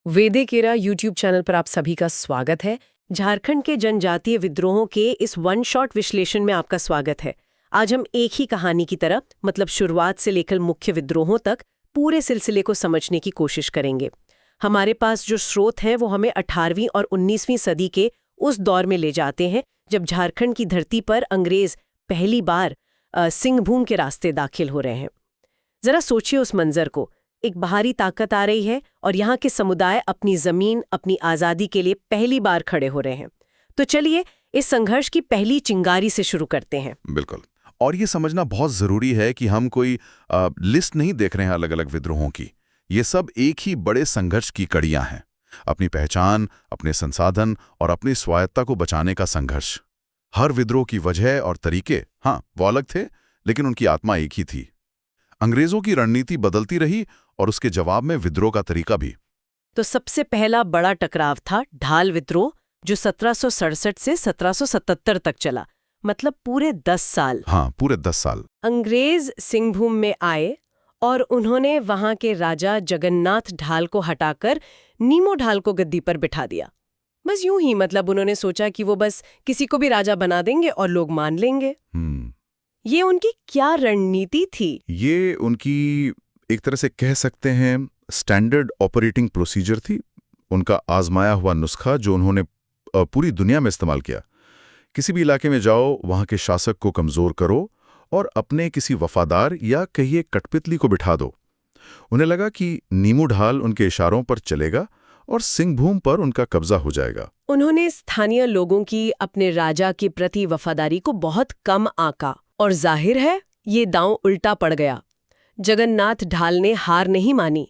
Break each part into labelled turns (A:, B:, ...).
A: वेदेकेरा YouTube channel पर आप सभी का स्वागत है। झारखंड के जनजातीय विद्रोहों के इस वन शॉट विश्लेषण में आपका स्वागत है। आज हम एक ही कहानी की तरफ मतलब शुरुआत से लेकर मुख्य विद्रोहों तक पूरे सिलसिले को समझने की कोशिश करेंगे। हमारे पास जो स्रोत हैं वो हमें 18वीं और 19वीं सदी के उस दौर में ले जाते हैं जब झारखंड की धरती पर अंग्रेज पहली बार सिंहभूम के रास्ते दाखिल हो रहे हैं। जरा सोचिए उस मंजर को। एक बाहरी ताकत आ रही है और यहाँ के समुदाय अपनी जमीन, अपनी आज़ादी के लिए पहली बार खड़े हो रहे हैं। तो चलिए इस संघर्ष की पहली चिंगारी से शुरू करते हैं।
B: बिल्कुल। और ये समझना बहुत जरूरी है कि हम कोई लिस्ट नहीं देख रहे हैं अलग अलग विद्रोहों की। ये सब एक ही बड़े संघर्ष की कड़ियां हैं। अपनी पहचान, अपने संसाधन और अपनी स्वायत्ता को बचाने का संघर्ष। हर विद्रोह की वजह और तरीके, हाँ, वो अलग थे, लेकिन उनकी आत्मा एक ही थी। अंग्रेजों की रणनीति बदलती रही और उसके जवाब में विद्रोह का तरीका भी।
A: तो सबसे पहला बड़ा टकराव था ढाल विद्रोह, जो 1767 से 1777 तक चला, मतलब पूरे 10 साल।
B: हाँ, पूरे 10 साल।
A: अंग्रेज सिंहभूम में आए और उन्होंने वहां के राजा जगन्नाथ ढाल को हटाकर नीमो ढाल को गद्दी पर बिठा दिया। बस यूं ही, मतलब उन्होंने सोचा कि वो बस किसी को भी राजा बना देंगे और लोग मान लेंगे। ये उनकी क्या रणनीति थी?
B: ये उनकी एक तरह से कह सकते हैं स्टैंडर्ड ऑपरेटिंग प्रोसीजर थी। उनका आजमाया हुआ नुस्खा जो उन्होंने पूरी दुनिया में इस्तेमाल किया। किसी भी इलाके में जाओ, वहां के शासक को कमजोर करो और अपने किसी वफादार या कहिए कठपुतली को बिठा दो। उन्हें लगा कि नीमू ढाल उनके इशारों पर चलेगा और सिंहभूम पर उनका कब्जा हो जाएगा।
A: उन्होंने स्थानीय लोगों की अपने राजा के प्रति वफादारी को बहुत कम आंका और जाहिर है ये दांव उल्टा पड़ गया। जगन्नाथ ढाल ने हार नहीं मानी,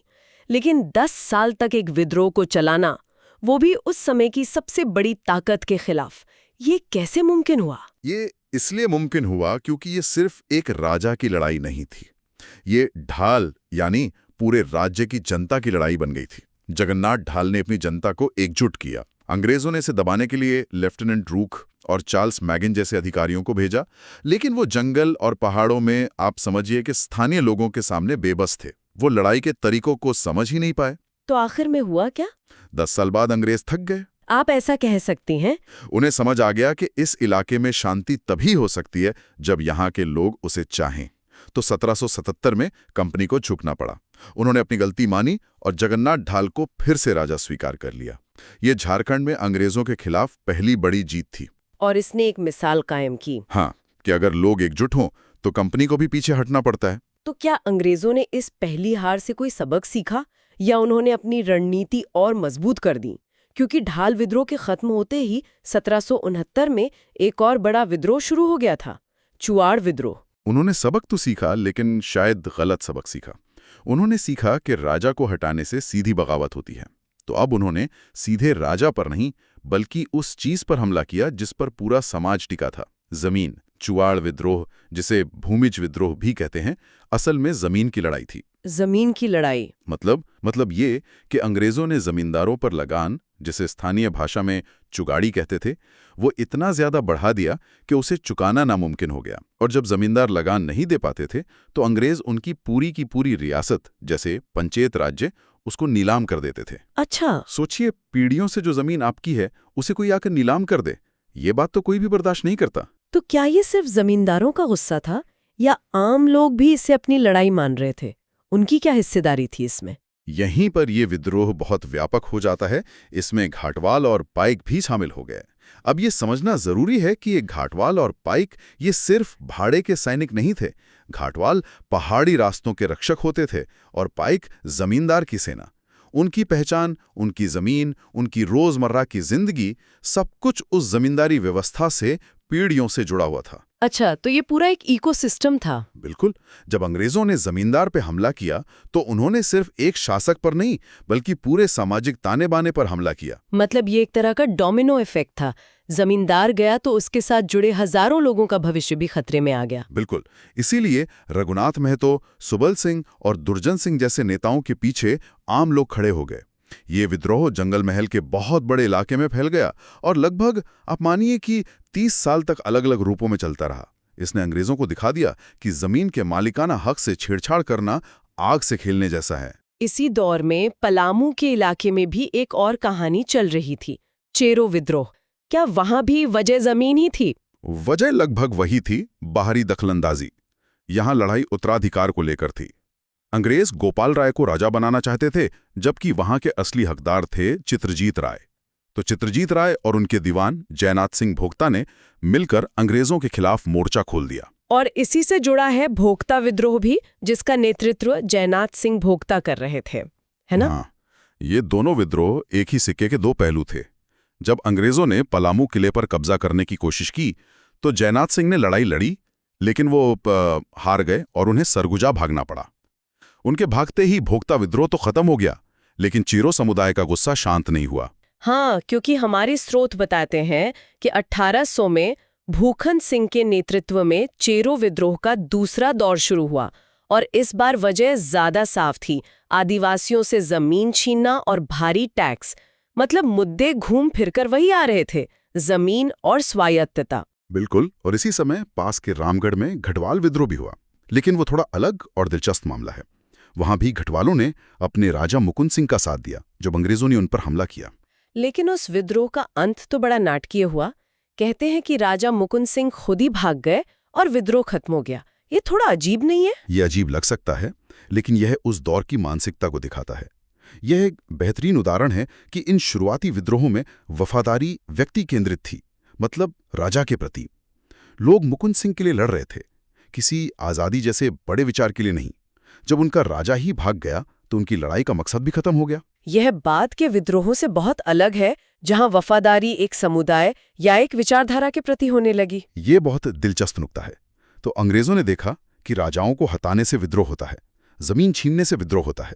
A: लेकिन 10 साल तक एक विद्रोह को चलाना, वो भी उस समय की सबसे बड़ी ताकत के खिलाफ, ये कैसे मुमकिन हुआ?
B: ये इसलिए मुमकिन हुआ क्योंकि ये सिर्फ एक राजा की लड़ाई नहीं थी। ये ढाल यानी पूरे राज्य की जनता की लड़ाई बन गई थी। जगन्नाथ ढाल ने अपनी जनता को एकजुट किया। अंग्रेजों ने इसे दबाने के लिए लेफ्टिनेंट रूक और चार्ल्स मैगिन जैसे अधिकारियों को भेजा, लेकिन वो जंगल और पहाड़ों में आप समझिए कि स्थानीय लोगों के सामने बेबस थे। वो लड़ाई के तरीकों को समझ ही नहीं पाए।
A: तो आखिर में हुआ क्या?
B: 10 साल बाद अंग्रेज थक गए।
A: आप ऐसा कह सकती हैं?
B: उन्हें समझ आ गया कि इस इलाके में शांति तभी हो सकती है जब यहाँ के लोग उसे चाहें। तो 1777 में कंपनी को झुकना पड़ा। उन्होंने अपनी गलती मानी और जगन्नाथ ढाल को फिर से राजा स्वीकार कर लिया। ये झारखंड में अंग्रेजों के खिलाफ पहली बड़ी जीत थी।
A: और इसने एक मिसाल कायम की।
B: हाँ, कि अगर लोग एकजुट हों तो कंपनी को भी पीछे हटना पड़ता है।
A: तो क्या अंग्रेजों ने इस पहली हार से कोई सबक सीखा या उन्होंने अपनी रणनीति और मजबूत कर दी? क्योंकि ढाल विद्रोह के खत्म होते ही 1769 में एक और बड़ा विद्रोह शुरू हो गया था, चुआड़ विद्रोह।
B: उन्होंने सबक तो सीखा, लेकिन शायद गलत सबक सीखा। उन्होंने सीखा कि राजा को हटाने से सीधी बगावत होती है। तो अब उन्होंने सीधे राजा पर नहीं बल्कि उस चीज पर हमला किया जिस पर पूरा समाज टिका था, जमीन। चुआड़ विद्रोह, जिसे भूमिज विद्रोह भी कहते हैं, असल में जमीन की लड़ाई थी।
A: जमीन की लड़ाई
B: मतलब ये कि अंग्रेजों ने जमींदारों पर लगान, जिसे स्थानीय भाषा में चुगाड़ी कहते थे, वो इतना ज्यादा बढ़ा दिया कि उसे चुकाना नामुमकिन हो गया। और जब जमींदार लगान नहीं दे पाते थे तो अंग्रेज उनकी पूरी की पूरी रियासत, जैसे पंचायत राज्य, उसको नीलाम कर देते थे।
A: अच्छा,
B: सोचिए, पीढ़ियों से जो जमीन आपकी है उसे कोई आकर नीलाम कर दे, ये बात तो कोई भी बर्दाश्त नहीं करता।
A: तो क्या ये सिर्फ जमींदारों का गुस्सा था या आम लोग भी इसे अपनी लड़ाई मान रहे थे? उनकी क्या हिस्सेदारी थी इसमें?
B: यहीं पर यह विद्रोह बहुत व्यापक हो जाता है। इसमें घाटवाल और पाइक भी शामिल हो गए। अब ये समझना जरूरी है कि ये घाटवाल और पाइक ये सिर्फ भाड़े के सैनिक नहीं थे। घाटवाल पहाड़ी रास्तों के रक्षक होते थे और पाइक जमींदार की सेना। उनकी पहचान, उनकी जमीन, उनकी रोजमर्रा की जिंदगी, सब कुछ उस जमींदारी व्यवस्था से पीढ़ियों से जुड़ा हुआ था।
A: अच्छा, तो ये पूरा एक इकोसिस्टम था।
B: बिल्कुल। जब अंग्रेजों ने जमींदार पे हमला किया तो उन्होंने सिर्फ एक शासक पर नहीं बल्कि पूरे सामाजिक ताने बाने पर हमला किया।
A: मतलब ये एक तरह का डोमिनो इफेक्ट था। जमींदार गया तो उसके साथ जुड़े हजारों लोगों का भविष्य भी खतरे में आ गया।
B: बिल्कुल। इसीलिए रघुनाथ महतो, सुबल सिंह और दुर्जन सिंह जैसे नेताओं के पीछे आम लोग खड़े हो गए। ये विद्रोह जंगल महल के बहुत बड़े इलाके में फैल गया और लगभग आप मानिए कि 30 साल तक अलग अलग रूपों में चलता रहा। इसने अंग्रेजों को दिखा दिया कि जमीन के मालिकाना हक से छेड़छाड़ करना आग से खेलने जैसा है।
A: इसी दौर में पलामू के इलाके में भी एक और कहानी चल रही थी, चेरो विद्रोह। क्या वहां भी वजह जमीन ही थी?
B: वजह लगभग वही थी, बाहरी दखलंदाजी। यहां लड़ाई उत्तराधिकार को लेकर थी। अंग्रेज गोपाल राय को राजा बनाना चाहते थे, जबकि वहां के असली हकदार थे चित्रजीत राय। तो चित्रजीत राय और उनके दीवान जयनाथ सिंह भोक्ता ने मिलकर अंग्रेजों के खिलाफ मोर्चा खोल दिया।
A: और इसी से जुड़ा है भोक्ता विद्रोह भी, जिसका नेतृत्व जयनाथ सिंह भोक्ता कर रहे थे, है ना?
B: हाँ, ये दोनों विद्रोह एक ही सिक्के के दो पहलू थे। जब अंग्रेजों ने पलामू किले पर कब्जा करने की कोशिश की तो जयनाथ सिंह ने लड़ाई लड़ी, लेकिन वो हार गए और उन्हें सरगुजा भागना पड़ा। उनके भागते ही भोक्ता विद्रोह तो खत्म हो गया, लेकिन चीरो समुदाय का गुस्सा शांत नहीं हुआ।
A: हाँ, क्योंकि हमारे स्रोत बताते हैं कि 1800 में भूखन सिंह के नेतृत्व में चेरो विद्रोह का दूसरा दौर शुरू हुआ, और इस बार वजह ज्यादा साफ थी। आदिवासियों से जमीन छीनना और भारी टैक्स, मतलब मुद्दे घूम फिरकर वही आ रहे थे, जमीन और स्वायत्तता।
B: बिल्कुल, और इसी समय पास के रामगढ़ में घटवाल विद्रोह भी हुआ, लेकिन वो थोड़ा अलग और दिलचस्प मामला है। वहां भी घटवालों ने अपने राजा मुकुंद सिंह का साथ दिया जब अंग्रेजों ने उन पर हमला किया।
A: लेकिन उस विद्रोह का अंत तो बड़ा नाटकीय हुआ। कहते हैं कि राजा मुकुंद सिंह खुद ही भाग गए और विद्रोह खत्म हो गया। ये थोड़ा अजीब नहीं है?
B: ये अजीब लग सकता है, लेकिन यह उस दौर की मानसिकता को दिखाता है। यह एक बेहतरीन उदाहरण है कि इन शुरुआती विद्रोहों में वफादारी व्यक्ति केंद्रित थी, मतलब राजा के प्रति। लोग मुकुंद सिंह के लिए लड़ रहे थे, किसी आज़ादी जैसे बड़े विचार के लिए नहीं। जब उनका राजा ही भाग गया तो उनकी लड़ाई का मकसद भी खत्म हो गया।
A: यह बाद के विद्रोहों से बहुत अलग है, जहां वफादारी एक समुदाय या एक विचारधारा के प्रति होने लगी।
B: ये बहुत दिलचस्प नुक्ता है। तो अंग्रेजों ने देखा कि राजाओं को हटाने से विद्रोह होता है, जमीन छीनने से विद्रोह होता है।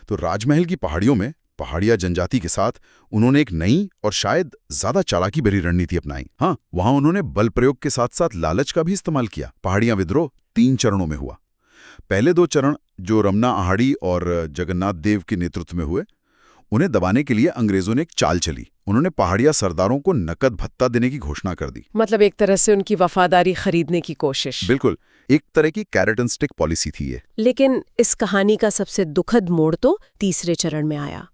B: तो राजमहल की पहाड़ियों में पहाड़िया जनजाति के साथ उन्होंने एक नई और शायद ज्यादा चालाकी भरी रणनीति अपनाई। हाँ, वहां उन्होंने बल प्रयोग के साथ साथ लालच का भी इस्तेमाल किया। पहाड़िया विद्रोह 3 चरणों में हुआ। पहले 2 चरण जो रमना आहाड़ी और जगन्नाथ देव के नेतृत्व में हुए, उन्हें दबाने के लिए अंग्रेजों ने एक चाल चली। उन्होंने पहाड़िया सरदारों को नकद भत्ता देने की घोषणा कर दी।
A: मतलब एक तरह से उनकी वफादारी खरीदने की कोशिश।
B: बिल्कुल, एक तरह की कैरेट एंड स्टिक पॉलिसी थी ये।
A: लेकिन इस कहानी का सबसे दुखद मोड़ तो तीसरे चरण में आया,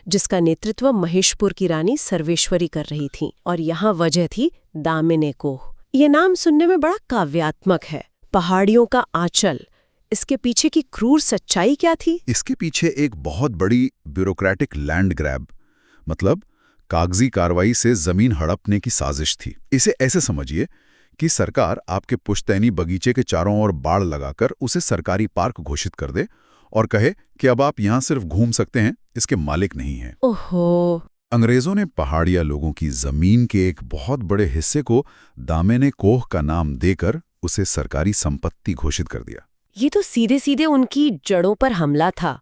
A: जिसका नेतृत्व महेशपुर की रानी सर्वेश्वरी कर रही थी। और यहाँ वजह थी दामिनी कोह। ये नाम सुनने में बड़ा काव्यात्मक है, पहाड़ियों का आंचल। इसके पीछे की क्रूर सच्चाई क्या थी?
B: इसके पीछे एक बहुत बड़ी ब्यूरोक्रेटिक लैंड ग्रैब, मतलब कागजी कार्रवाई से जमीन हड़पने की साजिश थी। इसे ऐसे समझिए कि सरकार आपके पुश्तैनी बगीचे के चारों ओर बाड़ लगाकर उसे सरकारी पार्क घोषित कर दे और कहे कि अब आप यहां सिर्फ घूम सकते हैं, इसके मालिक नहीं हैं।
A: ओहो!
B: अंग्रेजों ने पहाड़िया लोगों की जमीन के एक बहुत बड़े हिस्से को दामिनी कोह का नाम देकर उसे सरकारी संपत्ति घोषित कर दिया।
A: ये तो सीधे सीधे उनकी जड़ों पर हमला था।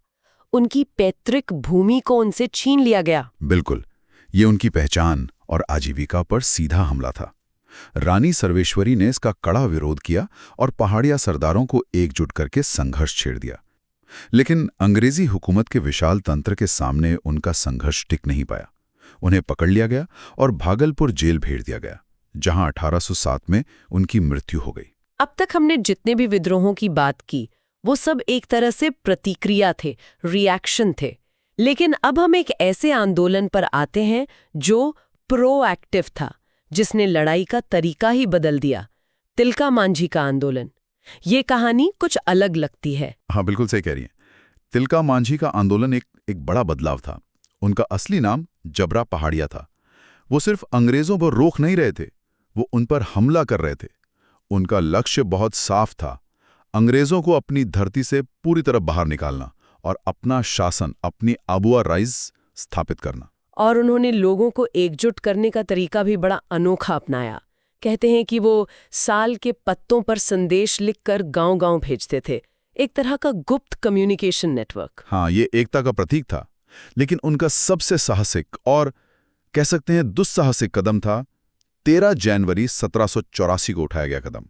A: उनकी पैतृक भूमि को उनसे छीन लिया गया।
B: बिल्कुल, ये उनकी पहचान और आजीविका पर सीधा हमला था। रानी सर्वेश्वरी ने इसका कड़ा विरोध किया और पहाड़िया सरदारों को एकजुट करके संघर्ष छेड़ दिया। लेकिन अंग्रेजी हुकूमत के विशाल तंत्र के सामने उनका संघर्ष टिक नहीं पाया। उन्हें पकड़ लिया गया और भागलपुर जेल भेज दिया गया, जहां 1807 में उनकी मृत्यु हो गई।
A: अब तक हमने जितने भी विद्रोहों की बात की, वो सब एक तरह से प्रतिक्रिया थे, रिएक्शन थे। लेकिन अब हम एक ऐसे आंदोलन पर आते हैं जो प्रोएक्टिव था, जिसने लड़ाई का तरीका ही बदल दिया। तिलका मांझी का आंदोलन। ये कहानी कुछ अलग लगती है।
B: हाँ, बिल्कुल सही कह रही हैं। तिलका मांझी का आंदोलन एक बड़ा बदलाव था। उनका असली नाम जबरा पहाड़िया था। वो सिर्फ अंग्रेजों पर रोक नहीं रहे थे, वो उन पर हमला कर रहे थे। उनका लक्ष्य बहुत साफ था, अंग्रेजों को अपनी धरती से पूरी तरह बाहर निकालना और अपना शासन, अपनी आबुआ राइज स्थापित करना।
A: और उन्होंने लोगों को एकजुट करने का तरीका भी बड़ा अनोखा अपनाया। कहते हैं कि वो साल के पत्तों पर संदेश लिखकर गांव-गांव भेजते थे, एक तरह का गुप्त कम्युनिकेशन नेटवर्क।
B: हाँ, ये एकता का प्रतीक था। लेकिन उनका सबसे साहसिक और कह सकते हैं दुस्साहसिक कदम था 13 जनवरी 1784 को उठाया गया कदम।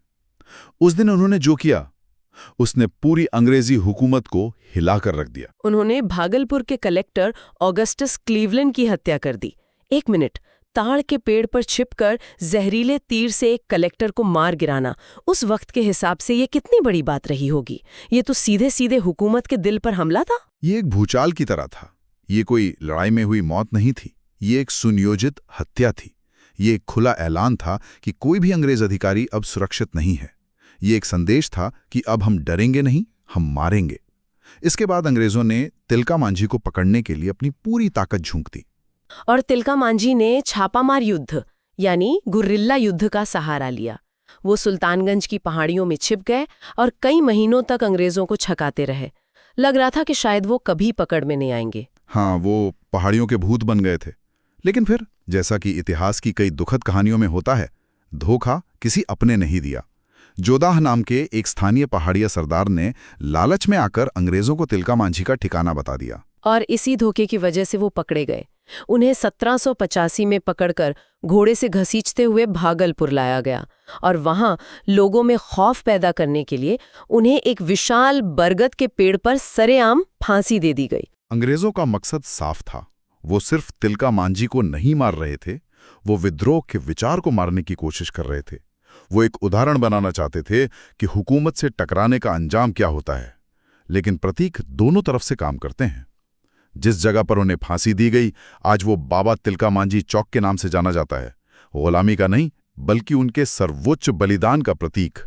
B: उस दिन उन्होंने जो किया, उसने पूरी अंग्रेजी हुकूमत को हिलाकर रख दिया।
A: उन्होंने भागलपुर के कलेक्टर ऑगस्टस क्लीवलैंड की हत्या कर दी। एक मिनट, ताड़ के पेड़ पर छिपकर जहरीले तीर से एक कलेक्टर को मार गिराना उस वक्त के हिसाब से ये कितनी बड़ी बात रही होगी। ये तो सीधे सीधे हुकूमत के दिल पर हमला था।
B: ये एक भूचाल की तरह था। ये कोई लड़ाई में हुई मौत नहीं थी, ये एक सुनियोजित हत्या थी। ये एक खुला ऐलान था कि कोई भी अंग्रेज अधिकारी अब सुरक्षित नहीं है। ये एक संदेश था कि अब हम डरेंगे नहीं, हम मारेंगे। इसके बाद अंग्रेजों ने तिलका मांझी को पकड़ने के लिए अपनी पूरी ताकत झोंक दी।
A: और तिलका मांझी ने छापामार युद्ध यानी गुर्रिल्ला युद्ध का सहारा लिया। वो सुल्तानगंज की पहाड़ियों में छिप गए और कई महीनों तक अंग्रेजों को छकाते रहे। लग रहा था कि शायद वो कभी पकड़ में नहीं आएंगे।
B: हाँ, वो पहाड़ियों के भूत बन गए थे। लेकिन फिर, जैसा कि इतिहास की कई दुखद कहानियों में होता है, धोखा किसी अपने नहीं दिया। जोदाह नाम के एक स्थानीय पहाड़िया सरदार ने लालच में आकर अंग्रेजों को तिलका मांझी का ठिकाना बता दिया।
A: और इसी धोखे की वजह से वो पकड़े गए। उन्हें 1785 में पकड़कर घोड़े से घसीटते हुए भागलपुर लाया गया और वहां लोगों में खौफ पैदा करने के लिए उन्हें एक विशाल बरगद के पेड़ पर सरेआम फांसी दे दी गई।
B: अंग्रेजों का मकसद साफ था। वो सिर्फ तिलका मांझी को नहीं मार रहे थे, वो विद्रोह के विचार को मारने की कोशिश कर रहे थे। वो एक उदाहरण बनाना चाहते थे कि हुकूमत से टकराने का अंजाम क्या होता है। लेकिन प्रतीक दोनों तरफ से काम करते हैं। जिस जगह पर उन्हें फांसी दी गई, आज वो बाबा तिलका मांझी चौक के नाम से जाना जाता है। गुलामी का नहीं, बल्कि उनके सर्वोच्च बलिदान का प्रतीक।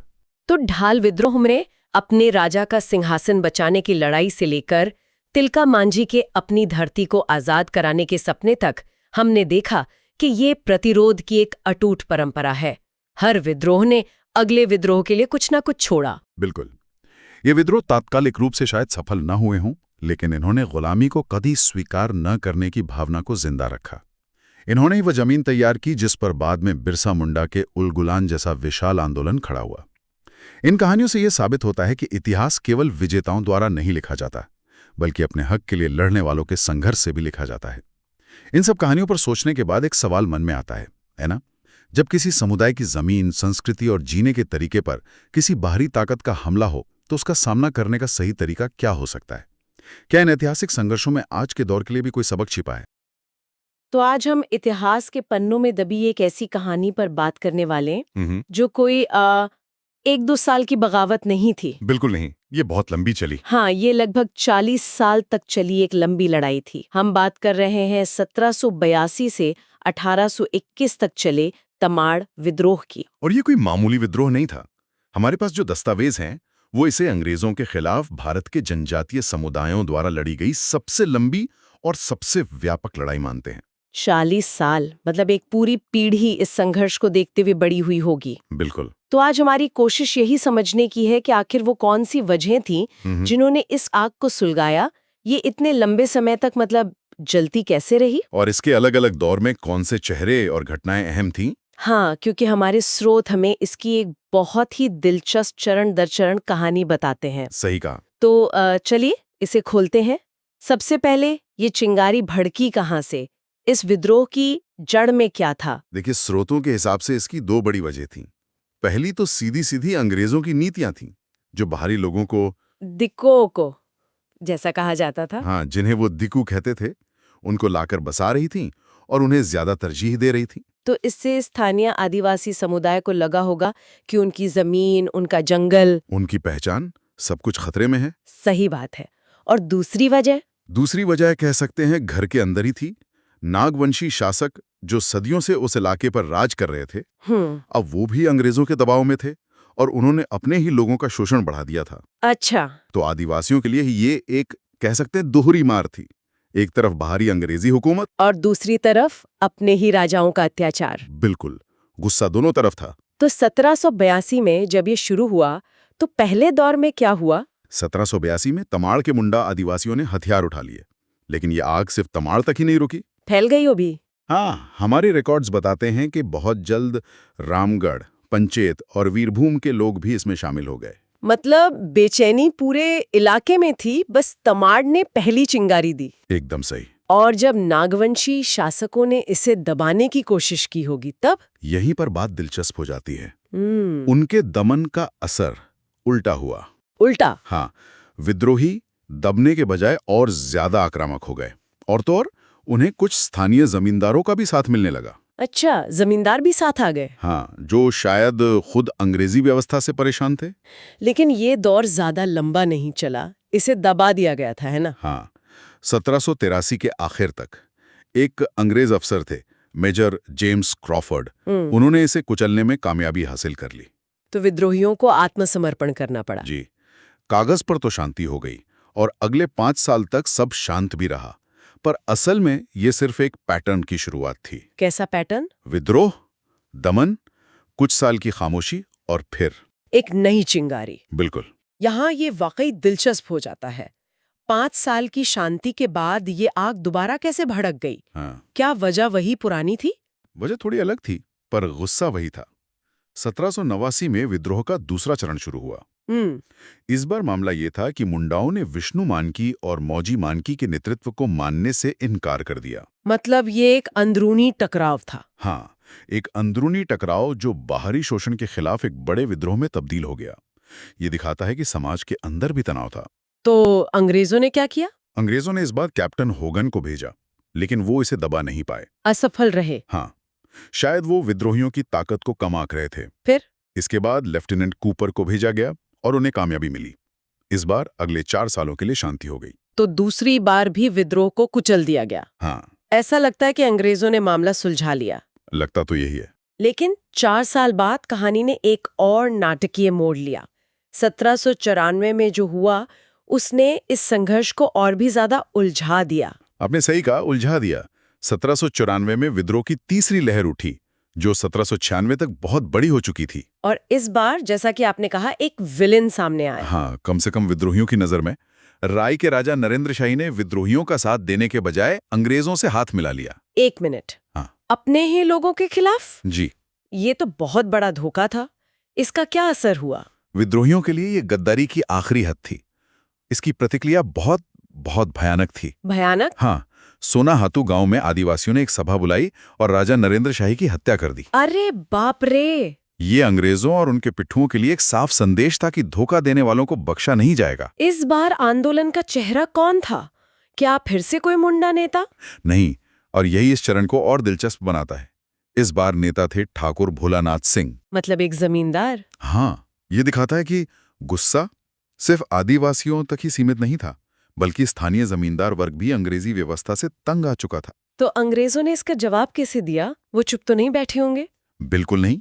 A: तो ढाल विद्रोह में अपने राजा का सिंहासन बचाने की लड़ाई से लेकर तिलका मांझी के अपनी धरती को आजाद कराने के सपने तक, हमने देखा कि ये प्रतिरोध की एक अटूट परंपरा है। हर विद्रोह ने अगले विद्रोह के लिए कुछ ना कुछ छोड़ा।
B: बिल्कुल। ये विद्रोह तात्कालिक रूप से शायद सफल न हुए हों, लेकिन इन्होंने गुलामी को कभी स्वीकार न करने की भावना को जिंदा रखा। इन्होंने ही वह जमीन तैयार की जिस पर बाद में बिरसा मुंडा के उलगुलान जैसा विशाल आंदोलन खड़ा हुआ। इन कहानियों से यह साबित होता है कि इतिहास केवल विजेताओं द्वारा नहीं लिखा जाता, बल्कि अपने हक के लिए लड़ने वालों के संघर्ष से भी लिखा जाता है। इन सब कहानियों पर सोचने के बाद एक सवाल मन में आता है ना? जब किसी समुदाय की जमीन, संस्कृति और जीने के तरीके पर किसी बाहरी ताकत का हमला हो, तो उसका सामना करने का सही तरीका क्या हो सकता है? क्या इन ऐतिहासिक संघर्षों में आज के दौर के लिए भी कोई सबक छिपा है?
A: तो आज हम इतिहास के पन्नों में दबी एक ऐसी कहानी पर बात करने वाले हैं जो कोई 1-2 साल की बगावत नहीं थी।
B: बिल्कुल नहीं, ये बहुत लंबी चली।
A: हाँ, ये लगभग 40 साल तक चली एक लंबी लड़ाई थी। हम बात कर रहे हैं 1782 से 1821 तक चले तमाड़ विद्रोह की।
B: और ये कोई मामूली विद्रोह नहीं था। हमारे पास जो दस्तावेज हैं, वो इसे अंग्रेजों के खिलाफ भारत के जनजातीय समुदायों द्वारा लड़ी गई सबसे लंबी और सबसे व्यापक लड़ाई मानते हैं।
A: 40 साल, मतलब एक पूरी पीढ़ी इस संघर्ष को देखते हुए बड़ी हुई होगी।
B: बिल्कुल।
A: तो आज हमारी कोशिश यही समझने की है कि आखिर वो कौन सी वजहें थीं जिन्होंने इस आग को सुलगाया। ये इतने लंबे समय तक मतलब जलती कैसे रही,
B: और इसके अलग अलग दौर में कौन से चेहरे और घटनाएं अहम थीं?
A: हाँ, क्योंकि हमारे स्रोत हमें इसकी एक बहुत ही दिलचस्प चरण दर चरण कहानी बताते हैं।
B: सही कहा।
A: तो चलिए इसे खोलते हैं। सबसे पहले ये चिंगारी भड़की कहाँ से? इस विद्रोह की जड़ में क्या था?
B: देखिए, स्रोतों के हिसाब से इसकी 2 बड़ी वजह थीं। पहली तो सीधी सीधी अंग्रेजों की नीतियां थीं, जो बाहरी लोगों को,
A: दिक्कों को जैसा कहा जाता था,
B: हाँ, जिन्हें वो दिक्कू कहते थे, उनको लाकर बसा रही थीं और उन्हें ज्यादा तरजीह दे रही थीं।
A: तो इससे स्थानीय आदिवासी समुदाय को लगा होगा कि उनकी जमीन, उनका जंगल,
B: उनकी पहचान, सब कुछ खतरे में है।
A: सही बात है। और दूसरी वजह
B: कह सकते हैं घर के अंदर ही थी। नागवंशी शासक जो सदियों से उस इलाके पर राज कर रहे थे, अब वो भी अंग्रेजों के दबाव में थे और उन्होंने अपने ही लोगों का शोषण बढ़ा दिया था।
A: अच्छा।
B: तो आदिवासियों के लिए ये एक, कह सकते हैं, दोहरी मार थी। एक तरफ बाहरी अंग्रेजी हुकूमत
A: और दूसरी तरफ अपने ही राजाओं का अत्याचार।
B: बिल्कुल, गुस्सा दोनों तरफ था।
A: तो 1782 में जब ये शुरू हुआ, तो पहले दौर में क्या हुआ?
B: 1782 में तमाड़ के मुंडा आदिवासियों ने हथियार उठा लिए, लेकिन ये आग सिर्फ तमाड़ तक ही नहीं रुकी,
A: फैल गई वो भी।
B: हाँ, हमारे रिकॉर्ड्स बताते हैं कि बहुत जल्द रामगढ़, पंचेत और वीरभूम के लोग भी इसमें शामिल हो गए।
A: मतलब बेचैनी पूरे इलाके में थी, बस तमाड़ ने पहली चिंगारी दी।
B: एकदम सही।
A: और जब नागवंशी शासकों ने इसे दबाने की कोशिश की होगी, तब
B: यहीं पर बात दिलचस्प हो जाती है। उनके दमन का असर उल्टा हुआ।
A: उल्टा?
B: हाँ, विद्रोही दबने के बजाय और ज्यादा आक्रामक हो गए, और तो और उन्हें कुछ स्थानीय जमींदारों का भी साथ मिलने लगा।
A: अच्छा, जमींदार भी साथ आ गए।
B: हाँ, जो शायद खुद अंग्रेजी व्यवस्था से परेशान थे।
A: लेकिन ये दौर ज्यादा लंबा नहीं चला, इसे दबा दिया गया था, है ना?
B: हाँ, 1783 के आखिर तक एक अंग्रेज अफसर थे, मेजर जेम्स क्रॉफर्ड। उन्होंने इसे कुचलने में कामयाबी हासिल कर ली।
A: तो विद्रोहियों को आत्मसमर्पण करना पड़ा।
B: जी, कागज पर तो शांति हो गई और अगले 5 साल तक सब शांत भी रहा, पर असल में ये सिर्फ एक पैटर्न की शुरुआत थी।
A: कैसा पैटर्न?
B: विद्रोह, दमन, कुछ साल की खामोशी और फिर
A: एक नई चिंगारी।
B: बिल्कुल।
A: यहाँ ये वाकई दिलचस्प हो जाता है। 5 साल की शांति के बाद ये आग दोबारा कैसे भड़क गई?
B: हाँ,
A: क्या वजह वही पुरानी थी?
B: वजह थोड़ी अलग थी, पर गुस्सा वही था। 1789 में विद्रोह का दूसरा चरण शुरू हुआ। इस बार मामला ये था कि मुंडाओं ने विष्णु मानकी और मौजी मानकी के नेतृत्व को मानने से इनकार कर दिया।
A: मतलब ये एक अंदरूनी टकराव था।
B: हाँ, एक अंदरूनी टकराव जो बाहरी शोषण के खिलाफ एक बड़े विद्रोह में तब्दील हो गया। ये दिखाता है कि समाज के अंदर भी तनाव था।
A: तो अंग्रेजों ने क्या किया?
B: अंग्रेजों ने इस बार कैप्टन होगन को भेजा, लेकिन वो इसे दबा नहीं पाए।
A: असफल रहे।
B: हाँ, शायद वो विद्रोहियों की ताकत को कम आंक रहे थे।
A: फिर
B: इसके बाद लेफ्टिनेंट कूपर को भेजा गया और उन्हें कामयाबी मिली। इस बार अगले 4 सालों के लिए शांति हो गई।
A: तो दूसरी बार भी विद्रोह को कुचल दिया गया।
B: हाँ,
A: ऐसा लगता है कि अंग्रेजों ने मामला सुलझा लिया।
B: लगता तो यही है।
A: लेकिन 4 साल बाद कहानी ने एक और नाटकीय मोड़ लिया। 1794 में जो हुआ उसने इस संघर्ष को और भी ज्यादा उलझा दिया।
B: आपने सही कहा, उलझा दिया। 1794 में विद्रोह की तीसरी लहर उठी, जो 1796 तक बहुत बड़ी हो चुकी थी।
A: और इस बार जैसा कि आपने कहा, एक विलेन सामने आया।
B: हाँ, कम से कम विद्रोहियों की नजर में राय के राजा नरेंद्र शाही ने विद्रोहियों का साथ देने के बजाय अंग्रेजों से हाथ मिला लिया।
A: 1 मिनट।
B: हाँ,
A: अपने ही लोगों के खिलाफ?
B: जी।
A: ये तो बहुत बड़ा धोखा था। इसका क्या असर हुआ?
B: विद्रोहियों के लिए ये गद्दारी की आखिरी हद थी। इसकी प्रतिक्रिया बहुत बहुत भयानक थी।
A: भयानक?
B: हाँ, सोनाहातू गांव में आदिवासियों ने एक सभा बुलाई और राजा नरेंद्र शाही की हत्या कर दी।
A: अरे बाप रे!
B: ये अंग्रेजों और उनके पिट्ठुओं के लिए एक साफ संदेश था कि धोखा देने वालों को बख्शा नहीं जाएगा।
A: इस बार आंदोलन का चेहरा कौन था? क्या फिर से कोई मुंडा नेता?
B: नहीं, और यही इस चरण को और दिलचस्प बनाता है। इस बार नेता थे ठाकुर भोलानाथ सिंह।
A: मतलब एक जमींदार?
B: हाँ, ये दिखाता है कि गुस्सा सिर्फ आदिवासियों तक ही सीमित नहीं था, बल्कि स्थानीय जमींदार वर्ग भी अंग्रेजी व्यवस्था से तंग आ चुका था।
A: तो अंग्रेजों ने इसका जवाब कैसे दिया? वो चुप तो नहीं बैठे होंगे?
B: बिल्कुल नहीं।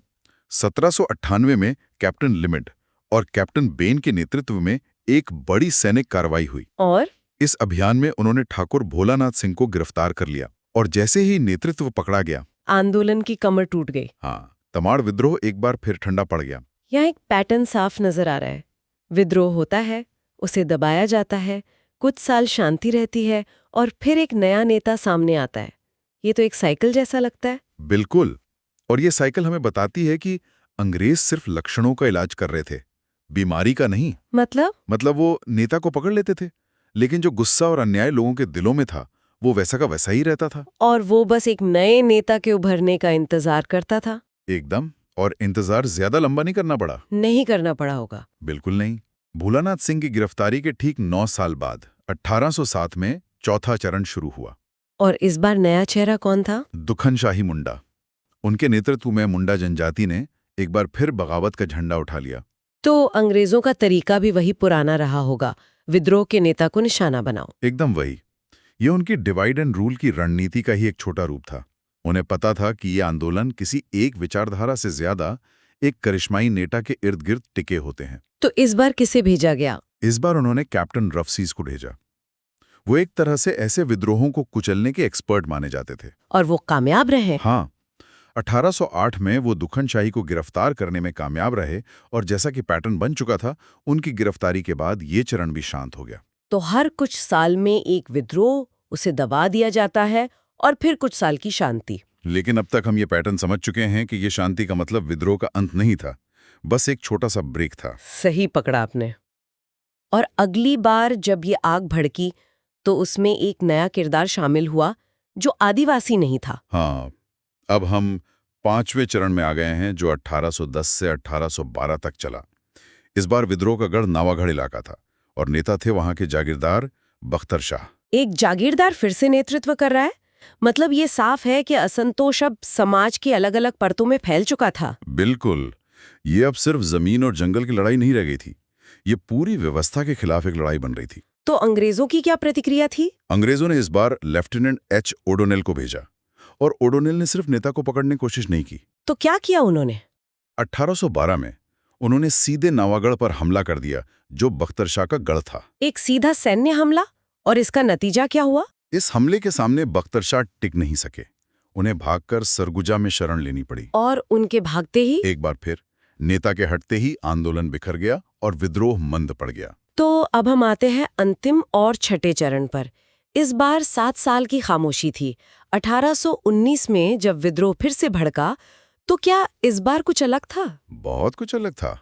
B: 1798 में कैप्टन लिमिड और कैप्टन बेन के नेतृत्व में एक बड़ी सैनिक कार्रवाई हुई
A: और
B: इस अभियान में उन्होंने ठाकुर भोलानाथ सिंह को गिरफ्तार कर लिया और जैसे ही नेतृत्व पकड़ा गया,
A: आंदोलन की कमर टूट गई।
B: हाँ, तमाड़ विद्रोह एक बार फिर ठंडा पड़ गया।
A: यहाँ एक पैटर्न साफ नजर आ रहा है। विद्रोह होता है, उसे दबाया जाता है, कुछ साल शांति रहती है और फिर एक नया नेता सामने आता है। ये तो एक साइकिल जैसा लगता है।
B: बिल्कुल, और ये साइकिल हमें बताती है कि अंग्रेज सिर्फ लक्षणों का इलाज कर रहे थे, बीमारी का नहीं। मतलब वो नेता को पकड़ लेते थे, लेकिन जो गुस्सा और अन्याय लोगों के दिलों में था वो वैसा का वैसा ही रहता था।
A: और वो बस एक नए नेता के उभरने का इंतजार करता था।
B: एकदम, और इंतजार ज्यादा लंबा नहीं करना पड़ा।
A: नहीं करना पड़ा होगा।
B: बिल्कुल नहीं। भोलानाथ सिंह की गिरफ्तारी के ठीक 9 साल बाद 1807 में चौथा चरण शुरू हुआ।
A: और इस बार नया चेहरा कौन था?
B: दुखन शाही मुंडा। उनके नेतृत्व में मुंडा जनजाति ने एक बार फिर बगावत का झंडा उठा लिया।
A: तो अंग्रेजों का तरीका भी वही पुराना रहा होगा, विद्रोह के नेता को निशाना बनाओ।
B: एकदम वही। ये उनकी डिवाइड एंड रूल की रणनीति का ही एक छोटा रूप था। उन्हें पता था कि ये आंदोलन किसी एक विचारधारा से ज्यादा एक करिश्माई नेता के इर्द गिर्द टिके होते हैं।
A: तो इस बार किसे भेजा गया?
B: इस बार उन्होंने कैप्टन रफसीस को भेजा। वो एक तरह से ऐसे विद्रोहों को कुचलने के एक्सपर्ट माने जाते थे।
A: और वो कामयाब रहे?
B: हाँ, 1808 में वो दुखन शाही को गिरफ्तार करने में कामयाब रहे और जैसा कि पैटर्न बन चुका था, उनकी गिरफ्तारी के बाद ये चरण भी शांत हो गया।
A: तो हर कुछ साल में एक विद्रोह, उसे दबा दिया जाता है और फिर कुछ साल की शांति।
B: लेकिन अब तक हम ये पैटर्न समझ चुके हैं कि ये शांति का मतलब विद्रोह का अंत नहीं था, बस एक छोटा सा ब्रेक था।
A: सही पकड़ा आपने। और अगली बार जब ये आग भड़की तो उसमें एक नया किरदार शामिल हुआ जो आदिवासी नहीं था।
B: हाँ, अब हम 5वें चरण में आ गए हैं, जो 1810 से 1812 तक चला। इस बार विद्रोह का गढ़ नावागढ़ इलाका था और नेता थे वहां के जागीरदार बख्तर शाह।
A: एक जागीरदार फिर से नेतृत्व कर रहा है? मतलब ये साफ है कि असंतोष अब समाज की अलग-अलग परतों में फैल चुका था।
B: बिल्कुल। ये अब सिर्फ जमीन और जंगल की लड़ाई नहीं रह गई थी। ये पूरी व्यवस्था के खिलाफ एक लड़ाई बन रही थी।
A: तो अंग्रेजों की क्या प्रतिक्रिया थी?
B: अंग्रेजों ने इस बार लेफ्टिनेंट एच ओडोनेल को भेजा और ओडोनेल ने सिर्फ नेता को पकड़ने की कोशिश नहीं की।
A: तो क्या किया उन्होंने?
B: 1812 में उन्होंने सीधे नवागढ़ पर हमला कर दिया, जो बख्तर शाह का गढ़ था।
A: एक सीधा सैन्य हमला? और इसका नतीजा क्या हुआ?
B: इस हमले के सामने बख्तर शाह टिक नहीं सके। उन्हें भागकर सरगुजा में शरण लेनी पड़ी।
A: और उनके भागते ही
B: एक बार फिर नेता के हटते ही आंदोलन बिखर गया और विद्रोह मंद पड़ गया।
A: तो अब हम आते हैं अंतिम और छठे चरण पर। इस बार 7 साल की खामोशी थी। 1819 में जब विद्रोह फिर से भड़का, तो क्या इस बार कुछ अलग था?
B: बहुत कुछ अलग था।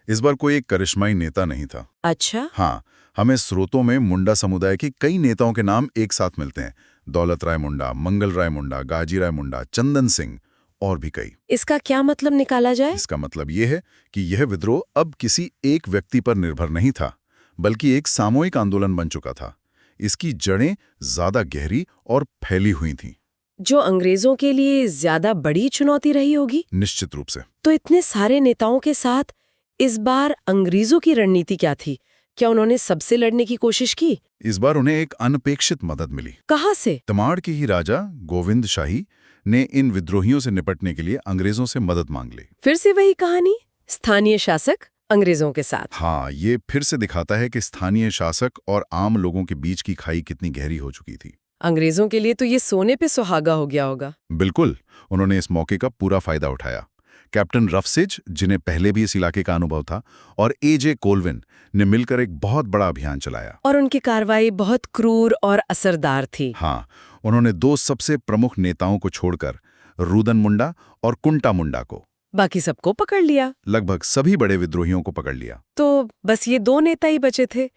B: इस बार कोई एक करिश्माई नेता नहीं था।
A: अच्छा।
B: हाँ, हमें स्रोतों में मुंडा समुदाय के कई नेताओं के नाम एक साथ मिलते हैं। दौलत राय मुंडा, मंगल राय मुंडा, गाजी राय मुंडा, चंदन सिंह और भी कई।
A: इसका क्या मतलब निकाला जाए?
B: इसका मतलब ये है कि यह विद्रोह अब किसी एक व्यक्ति पर निर्भर नहीं था, बल्कि एक सामूहिक आंदोलन बन चुका था। इसकी जड़ें ज्यादा गहरी और फैली हुई थीं।
A: जो अंग्रेजों के लिए ज्यादा बड़ी चुनौती रही होगी।
B: निश्चित रूप से।
A: तो इतने सारे नेताओं के साथ इस बार अंग्रेजों की रणनीति क्या थी? क्या उन्होंने सबसे लड़ने की कोशिश की?
B: इस बार उन्हें एक अनपेक्षित मदद मिली।
A: कहाँ से?
B: तमाड़ के ही राजा गोविंद शाही ने इन विद्रोहियों से निपटने के लिए अंग्रेजों से मदद मांग ली।
A: फिर से वही कहानी, स्थानीय शासक अंग्रेजों के साथ।
B: हाँ, ये फिर से दिखाता है कि स्थानीय शासक और आम लोगों के बीच की खाई कितनी गहरी हो चुकी थी।
A: अंग्रेजों के लिए तो ये सोने पे सुहागा हो गया होगा।
B: बिल्कुल, उन्होंने इस मौके का पूरा फायदा उठाया। कैप्टन रफसेज, जिन्हें पहले भी इस इलाके का अनुभव था, और एजे कोलविन ने मिलकर एक बहुत बड़ा अभियान चलाया।
A: और उनकी कार्रवाई बहुत क्रूर और असरदार थी।
B: हाँ, उन्होंने 2 सबसे प्रमुख नेताओं को छोड़कर रूदन मुंडा और कुंटा मुंडा को,
A: बाकी सबको पकड़ लिया।
B: लगभग सभी बड़े विद्रोहियों को पकड़ लिया।
A: तो बस ये 2 नेता ही बचे थे।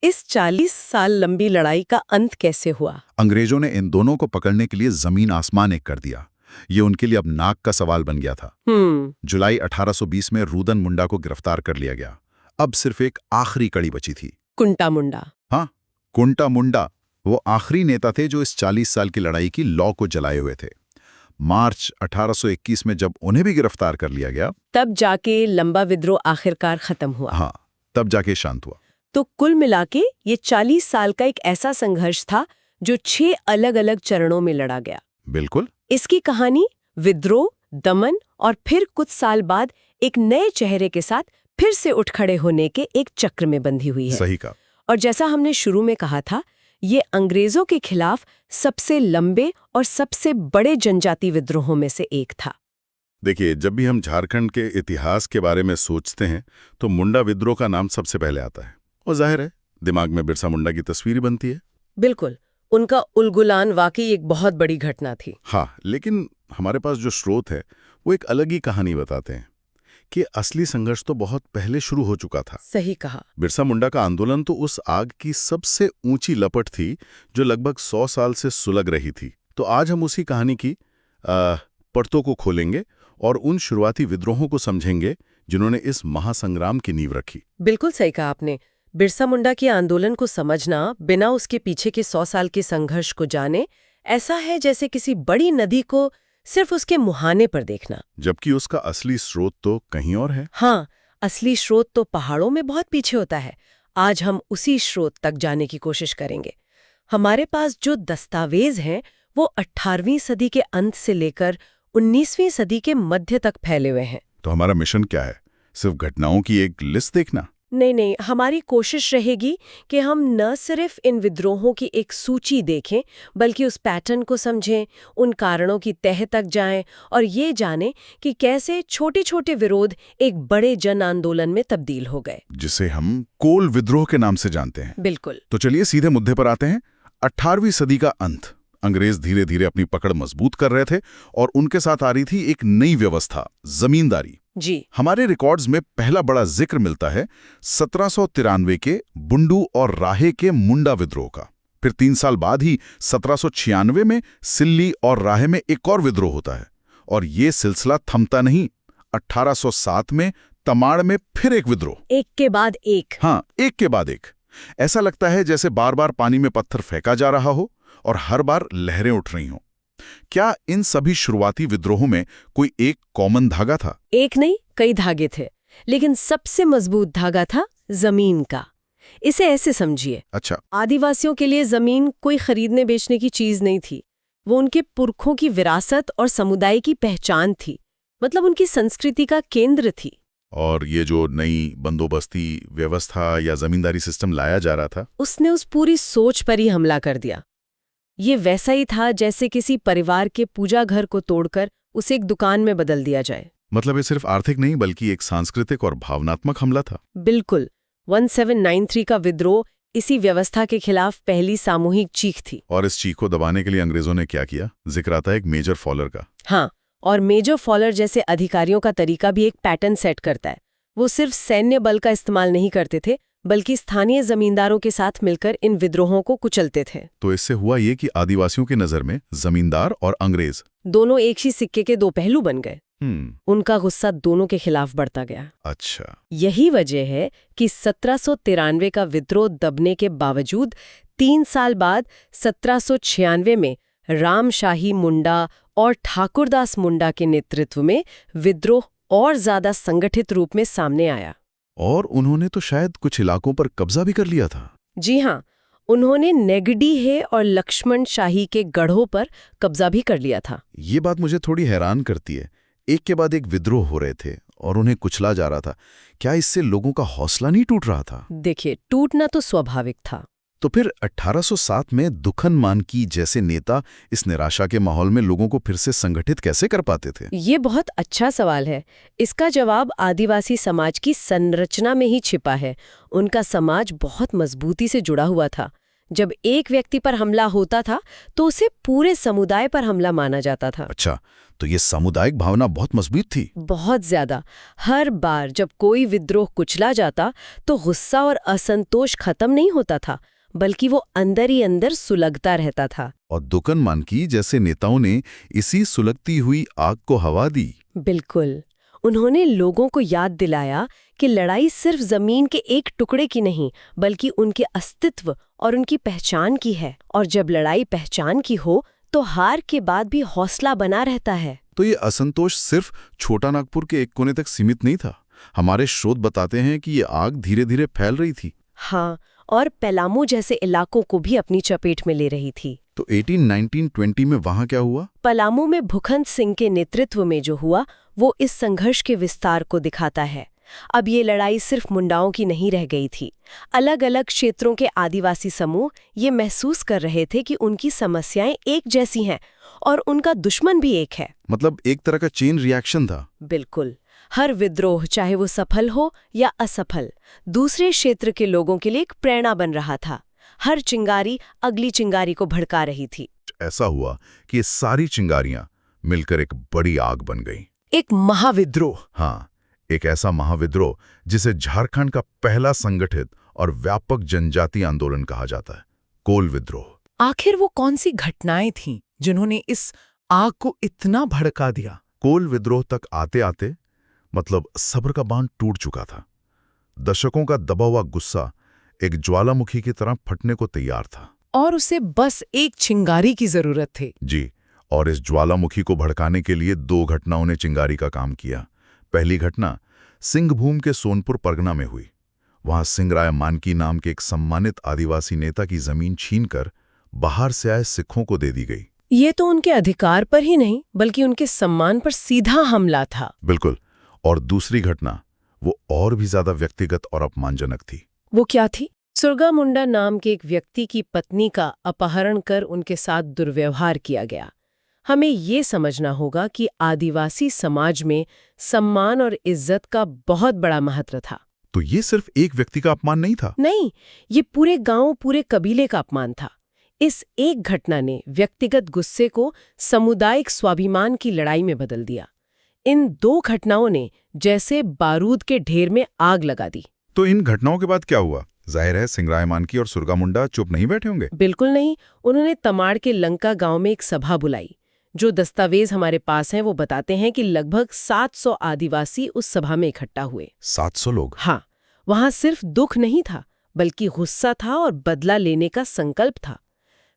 A: इस 40 साल लंबी लड़ाई का अंत कैसे हुआ?
B: अंग्रेजों ने इन दोनों को पकड़ने के लिए जमीन आसमान एक कर दिया। ये उनके लिए अब नाक का सवाल बन गया था। जुलाई 1820 में रूदन मुंडा को गिरफ्तार कर लिया गया। अब सिर्फ एक आखिरी कड़ी बची थी,
A: कुंटा मुंडा।
B: हाँ, कुंटा मुंडा वो आखिरी नेता थे जो इस 40 साल की लड़ाई की लौ को जलाए हुए थे। मार्च 1821 में जब उन्हें भी गिरफ्तार कर लिया गया,
A: तब जाके लंबा विद्रोह आखिरकार खत्म हुआ।
B: हाँ, तब जाके शांत हुआ।
A: तो कुल मिलाके ये 40 साल का एक ऐसा संघर्ष था जो 6 अलग-अलग चरणों में लड़ा गया।
B: बिल्कुल।
A: इसकी कहानी विद्रोह, दमन और फिर कुछ साल बाद एक नए चेहरे के साथ फिर से उठ खड़े होने के एक चक्र में बंधी हुई है।
B: सही कहा।
A: और जैसा हमने शुरू में कहा था, ये अंग्रेजों के खिलाफ सबसे लंबे और सबसे बड़े जनजाति विद्रोहों में से एक था।
B: देखिए, जब भी हम झारखंड के इतिहास के बारे में सोचते हैं तो मुंडा विद्रोह का नाम सबसे पहले आता है। और जाहिर है, दिमाग में बिरसा मुंडा की तस्वीर बनती है।
A: बिल्कुल, उनका उलगुलान वाकई एक बहुत बड़ी घटना थी।
B: हाँ, लेकिन हमारे पास जो स्रोत है वो एक अलग ही कहानी बताते हैं कि असली संघर्ष तो बहुत पहले शुरू हो चुका था।
A: सही कहा।
B: बिरसा मुंडा का आंदोलन तो उस आग की सबसे ऊंची लपट थी जो लगभग 100 साल से सुलग रही थी। तो आज हम उसी कहानी की परतों को खोलेंगे और उन शुरुआती विद्रोहों को समझेंगे जिन्होंने इस महासंग्राम की नींव रखी।
A: बिल्कुल सही कहा आपने। बिरसा मुंडा के आंदोलन को समझना बिना उसके पीछे के 100 साल के संघर्ष को जाने ऐसा है जैसे किसी बड़ी नदी को सिर्फ उसके मुहाने पर देखना,
B: जबकि उसका असली स्रोत तो कहीं और है।
A: हाँ, असली स्रोत तो पहाड़ों में बहुत पीछे होता है। आज हम उसी स्रोत तक जाने की कोशिश करेंगे। हमारे पास जो दस्तावेज हैं वो 18वीं सदी के अंत से लेकर 19वीं सदी के मध्य तक फैले हुए हैं।
B: तो हमारा मिशन क्या है? सिर्फ घटनाओं की एक लिस्ट देखना?
A: नहीं, हमारी कोशिश रहेगी कि हम न सिर्फ इन विद्रोहों की एक सूची देखें, बल्कि उस पैटर्न को समझें, उन कारणों की तह तक जाएं और ये जानें कि कैसे छोटे-छोटे विरोध एक बड़े जन आंदोलन में तब्दील हो गए,
B: जिसे हम कोल विद्रोह के नाम से जानते हैं।
A: बिल्कुल।
B: तो चलिए सीधे मुद्दे पर आते हैं। 18वीं सदी का अंत। अंग्रेज धीरे धीरे अपनी पकड़ मजबूत कर रहे थे और उनके साथ आ रही थी एक नई व्यवस्था, जमींदारी।
A: जी।
B: हमारे रिकॉर्ड्स में पहला बड़ा जिक्र मिलता है 1793 के बुंडू और राहे के मुंडा विद्रोह का। फिर 3 साल बाद ही 1796 में सिल्ली और राहे में एक और विद्रोह होता है। और ये सिलसिला थमता नहीं। 1807 में तमाड़ में फिर एक विद्रोह,
A: एक के बाद एक।
B: हाँ, एक के बाद एक। ऐसा लगता है जैसे बार बार पानी में पत्थर फेंका जा रहा हो और हर बार लहरें उठ रही हों। क्या इन सभी शुरुआती विद्रोहों में कोई एक कॉमन धागा था?
A: एक नहीं, कई धागे थे, लेकिन सबसे मजबूत धागा था जमीन का। इसे ऐसे समझिए,
B: अच्छा,
A: आदिवासियों के लिए जमीन कोई खरीदने बेचने की चीज नहीं थी। वो उनके पुरखों की विरासत और समुदाय की पहचान थी, मतलब उनकी संस्कृति का केंद्र थी।
B: और ये जो नई बंदोबस्ती व्यवस्था या जमींदारी सिस्टम लाया जा रहा था,
A: उसने उस पूरी सोच पर ही हमला कर दिया। ये वैसा ही था जैसे किसी परिवार के पूजा घर को तोड़कर उसे एक दुकान में बदल दिया जाए।
B: मतलब ये सिर्फ आर्थिक नहीं बल्कि एक सांस्कृतिक और भावनात्मक हमला था।
A: बिल्कुल। 1793 का विद्रोह इसी व्यवस्था के खिलाफ पहली सामूहिक चीख थी।
B: और इस चीख को दबाने के लिए अंग्रेजों ने क्या किया? जिक्र आता है एक मेजर फॉलर का।
A: हाँ, और मेजर फॉलर जैसे अधिकारियों का तरीका भी एक पैटर्न सेट करता है। वो सिर्फ सैन्य बल का इस्तेमाल नहीं करते थे, बल्कि स्थानीय जमींदारों के साथ मिलकर इन विद्रोहों को कुचलते थे।
B: तो इससे हुआ ये कि आदिवासियों की नजर में जमींदार और अंग्रेज
A: दोनों एक ही सिक्के के दो पहलू बन गए। उनका गुस्सा दोनों के खिलाफ बढ़ता गया।
B: अच्छा,
A: यही वजह है कि 1793 का विद्रोह दबने के बावजूद 3 साल बाद 1796 में रामशाही मुंडा और ठाकुरदास मुंडा के नेतृत्व में विद्रोह और ज्यादा संगठित रूप में सामने आया।
B: और उन्होंने तो शायद कुछ इलाकों पर कब्जा भी कर लिया था।
A: जी हाँ, उन्होंने नेगडीहे और लक्ष्मण शाही के गढ़ों पर कब्जा भी कर लिया था।
B: ये बात मुझे थोड़ी हैरान करती है। एक के बाद एक विद्रोह हो रहे थे और उन्हें कुचला जा रहा था। क्या इससे लोगों का हौसला नहीं टूट रहा था?
A: देखिए, टूटना तो स्वाभाविक था।
B: तो फिर 1807 में दुखन मानकी जैसे नेता इस निराशा के माहौल में लोगों को फिर से संगठित कैसे कर पाते थे?
A: ये बहुत अच्छा सवाल है। इसका जवाब आदिवासी समाज की संरचना में ही छिपा है। उनका समाज बहुत मजबूती से जुड़ा हुआ था। जब एक व्यक्ति पर हमला होता था तो उसे पूरे समुदाय पर हमला माना जाता था।
B: अच्छा, तो ये सामुदायिक भावना बहुत मजबूत थी।
A: बहुत ज्यादा। हर बार जब कोई विद्रोह कुचला जाता तो गुस्सा और असंतोष खत्म नहीं होता था, बल्कि वो अंदर ही अंदर सुलगता रहता था।
B: और दुकन मानकी जैसे नेताओं ने इसी सुलगती हुई आग को हवा दी।
A: बिल्कुल। उन्होंने लोगों को याद दिलाया कि लड़ाई सिर्फ जमीन के एक टुकड़े की नहीं, बल्कि उनके अस्तित्व और उनकी पहचान की है। और जब लड़ाई पहचान की हो तो हार के बाद भी हौसला बना रहता है।
B: तो ये असंतोष सिर्फ छोटा नागपुर के एक कोने तक सीमित नहीं था। हमारे स्रोत बताते हैं कि ये आग धीरे धीरे फैल रही थी।
A: हाँ, और पेलामू जैसे इलाकों को भी अपनी चपेट में ले रही थी।
B: तो 1819-20 में वहां क्या हुआ?
A: पलामू में भुखंत सिंह के नेतृत्व में जो हुआ वो इस संघर्ष के विस्तार को दिखाता है। अब ये लड़ाई सिर्फ मुंडाओं की नहीं रह गई थी। अलग अलग क्षेत्रों के आदिवासी समूह ये महसूस कर रहे थे कि उनकी समस्याएं एक जैसी हैं और उनका दुश्मन भी एक है।
B: मतलब एक तरह का चेन रिएक्शन था।
A: बिल्कुल। हर विद्रोह, चाहे वो सफल हो या असफल, दूसरे क्षेत्र के लोगों के लिए एक प्रेरणा बन रहा था। हर चिंगारी अगली चिंगारी को भड़का रही थी।
B: ऐसा हुआ कि ये सारी चिंगारियां मिलकर एक बड़ी आग बन गई।
A: एक महाविद्रोह।
B: हाँ, एक ऐसा महाविद्रोह जिसे झारखंड का पहला संगठित और व्यापक जनजातीय आंदोलन कहा जाता है, कोल विद्रोह।
C: आखिर वो कौन सी घटनाएं थीं जिन्होंने इस आग को इतना भड़का दिया?
B: कोल विद्रोह तक आते आते मतलब सब्र का बांध टूट चुका था। दशकों का दबा हुआ गुस्सा एक ज्वालामुखी की तरह फटने को तैयार था।
C: और उसे बस एक चिंगारी की जरूरत थी।
B: जी, और इस ज्वालामुखी को भड़काने के लिए 2 घटनाओं ने चिंगारी का काम किया। पहली घटना सिंहभूम के सोनपुर परगना में हुई। वहां सिंहराय मानकी नाम के एक सम्मानित आदिवासी नेता की जमीन छीनकर बाहर से आए सिखों को दे दी गई।
A: ये तो उनके अधिकार पर ही नहीं, बल्कि उनके सम्मान पर सीधा हमला था।
B: बिल्कुल। और दूसरी घटना वो और भी ज्यादा व्यक्तिगत और अपमानजनक थी।
A: वो क्या थी? सुरगा मुंडा नाम के एक व्यक्ति की पत्नी का अपहरण कर उनके साथ दुर्व्यवहार किया गया। हमें ये समझना होगा कि आदिवासी समाज में सम्मान और इज्जत का बहुत बड़ा महत्व था।
B: तो ये सिर्फ एक व्यक्ति का अपमान नहीं था?
A: नहीं, ये पूरे गांव, पूरे कबीले का अपमान था। इस एक घटना ने व्यक्तिगत गुस्से को सामुदायिक स्वाभिमान की लड़ाई में बदल दिया। इन 2 घटनाओं ने जैसे बारूद के ढेर में आग लगा दी।
B: तो इन घटनाओं के बाद क्या हुआ? जाहिर है सिंहराय मानकी और सुरगा मुंडा चुप नहीं बैठे होंगे।
A: बिल्कुल नहीं। उन्होंने तमाड़ के लंका गांव में एक सभा बुलाई। जो दस्तावेज हमारे पास हैं वो बताते हैं कि लगभग 700 आदिवासी उस सभा में इकट्ठा हुए।
B: 700 लोग?
A: हाँ, वहां सिर्फ दुख नहीं था, बल्कि गुस्सा था और बदला लेने का संकल्प था।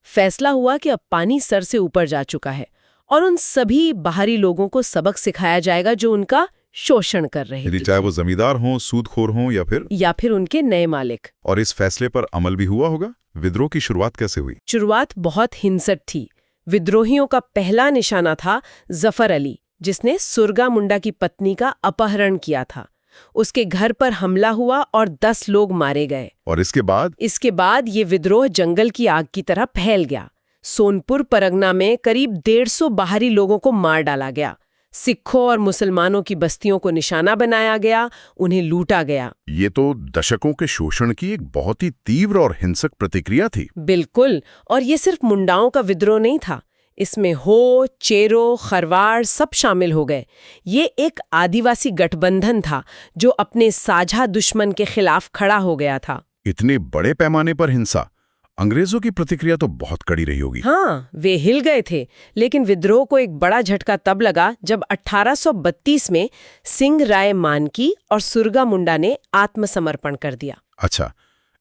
A: फैसला हुआ कि अब पानी सर से ऊपर जा चुका है और उन सभी बाहरी लोगों को सबक सिखाया जाएगा जो उनका शोषण कर रहे
B: यदि
A: थे,
B: चाहे वो जमींदार हों, सूदखोर हों
A: या फिर उनके नए मालिक।
B: और इस फैसले पर अमल भी हुआ होगा। विद्रोह की शुरुआत कैसे हुई?
A: शुरुआत बहुत हिंसक थी। विद्रोहियों का पहला निशाना था जफर अली, जिसने सुरगा मुंडा की पत्नी का अपहरण किया था। उसके घर पर हमला हुआ और 10 लोग मारे गए।
B: और
A: इसके बाद ये विद्रोह जंगल की आग की तरह फैल गया। सोनपुर परगना में करीब 150 बाहरी लोगों को मार डाला गया। सिखों और मुसलमानों की बस्तियों को निशाना बनाया गया, उन्हें लूटा गया।
B: ये तो दशकों के शोषण की एक बहुत ही तीव्र और हिंसक प्रतिक्रिया थी।
A: बिल्कुल, और ये सिर्फ मुंडाओं का विद्रोह नहीं था। इसमें हो, चेरो, खरवाड़ सब शामिल हो गए। ये एक आदिवासी गठबंधन था जो अपने साझा दुश्मन के खिलाफ खड़ा हो गया था।
B: इतने बड़े पैमाने पर हिंसा, अंग्रेजों की प्रतिक्रिया तो बहुत कड़ी रही होगी।
A: हाँ, वे हिल गए थे, लेकिन विद्रोह को एक बड़ा झटका तब लगा जब 1832 में सिंह राय मानकी और सुरगा मुंडा ने आत्मसमर्पण कर दिया।
B: अच्छा,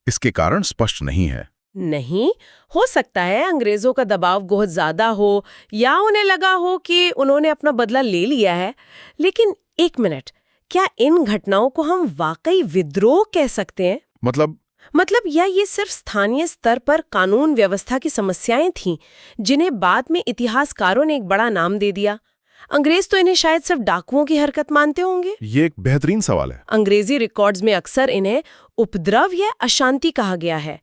B: इसके कारण स्पष्ट नहीं है।
A: नहीं, हो सकता है अंग्रेजों का दबाव बहुत ज्यादा हो या उन्हें लगा हो कि उन्होंने अपना बदला ले लिया है। लेकिन एक मिनट, क्या इन घटनाओं को हम वाकई विद्रोह कह सकते हैं? मतलब या ये सिर्फ स्थानीय स्तर पर कानून व्यवस्था की समस्याएं थीं जिन्हें बाद में इतिहासकारों ने एक बड़ा नाम दे दिया? अंग्रेज तो इन्हें शायद सिर्फ डाकुओं की हरकत मानते होंगे।
B: ये एक बेहतरीन सवाल है।
A: अंग्रेजी रिकॉर्ड्स में अक्सर इन्हें उपद्रव या अशांति कहा गया है,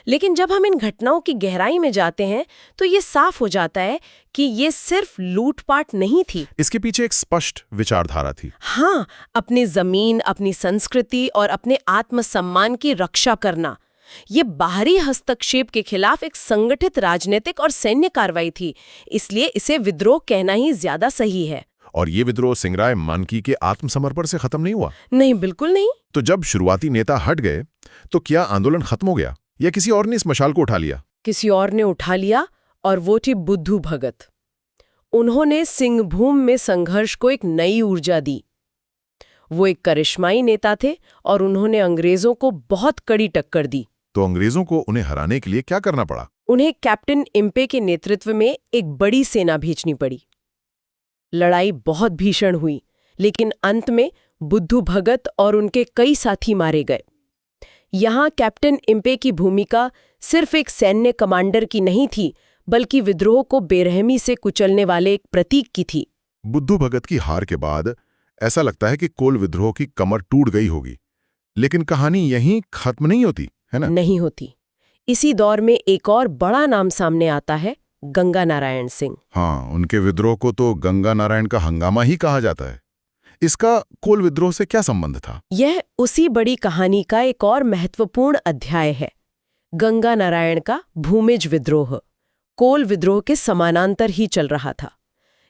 A: लेकिन जब हम इन घटनाओं की गहराई में जाते हैं तो ये साफ हो जाता है कि ये सिर्फ लूटपाट नहीं थी।
B: इसके पीछे एक स्पष्ट विचारधारा थी।
A: हाँ, अपनी जमीन, अपनी संस्कृति और अपने आत्मसम्मान की रक्षा करना। ये बाहरी हस्तक्षेप के खिलाफ एक संगठित राजनीतिक और सैन्य कार्रवाई थी, इसलिए इसे विद्रोह कहना ही ज्यादा सही है।
B: और ये विद्रोह सिंहराय मानकी के आत्मसमर्पण से खत्म नहीं हुआ?
A: नहीं, बिल्कुल नहीं।
B: तो जब शुरुआती नेता हट गए तो क्या आंदोलन खत्म हो गया या किसी और ने इस मशाल को उठा लिया?
A: किसी और ने उठा लिया, और वो थी बुद्धू भगत। उन्होंने सिंहभूम में संघर्ष को एक नई ऊर्जा दी। वो एक करिश्माई नेता थे और उन्होंने अंग्रेजों को बहुत कड़ी टक्कर दी।
B: तो अंग्रेजों को उन्हें हराने के लिए क्या करना पड़ा?
A: उन्हें कैप्टन इम्पे के नेतृत्व में एक बड़ी सेना भेजनी पड़ी। लड़ाई बहुत भीषण हुई, लेकिन अंत में बुद्धू भगत और उनके कई साथी मारे गए। यहाँ कैप्टन इम्पे की भूमिका सिर्फ एक सैन्य कमांडर की नहीं थी, बल्कि विद्रोह को बेरहमी से कुचलने वाले एक प्रतीक की थी।
B: बुद्धू भगत की हार के बाद ऐसा लगता है कि कोल विद्रोह की कमर टूट गई होगी, लेकिन कहानी यहीं खत्म नहीं होती, है ना?
A: नहीं होती। इसी दौर में एक और बड़ा नाम सामने आता है, गंगा नारायण सिंह।
B: हाँ, उनके विद्रोह को तो गंगा नारायण का हंगामा ही कहा जाता है। इसका कोल विद्रोह से क्या संबंध था?
A: यह उसी बड़ी कहानी का एक और महत्वपूर्ण अध्याय है। गंगा नारायण का भूमिज विद्रोह कोल विद्रोह के समानांतर ही चल रहा था।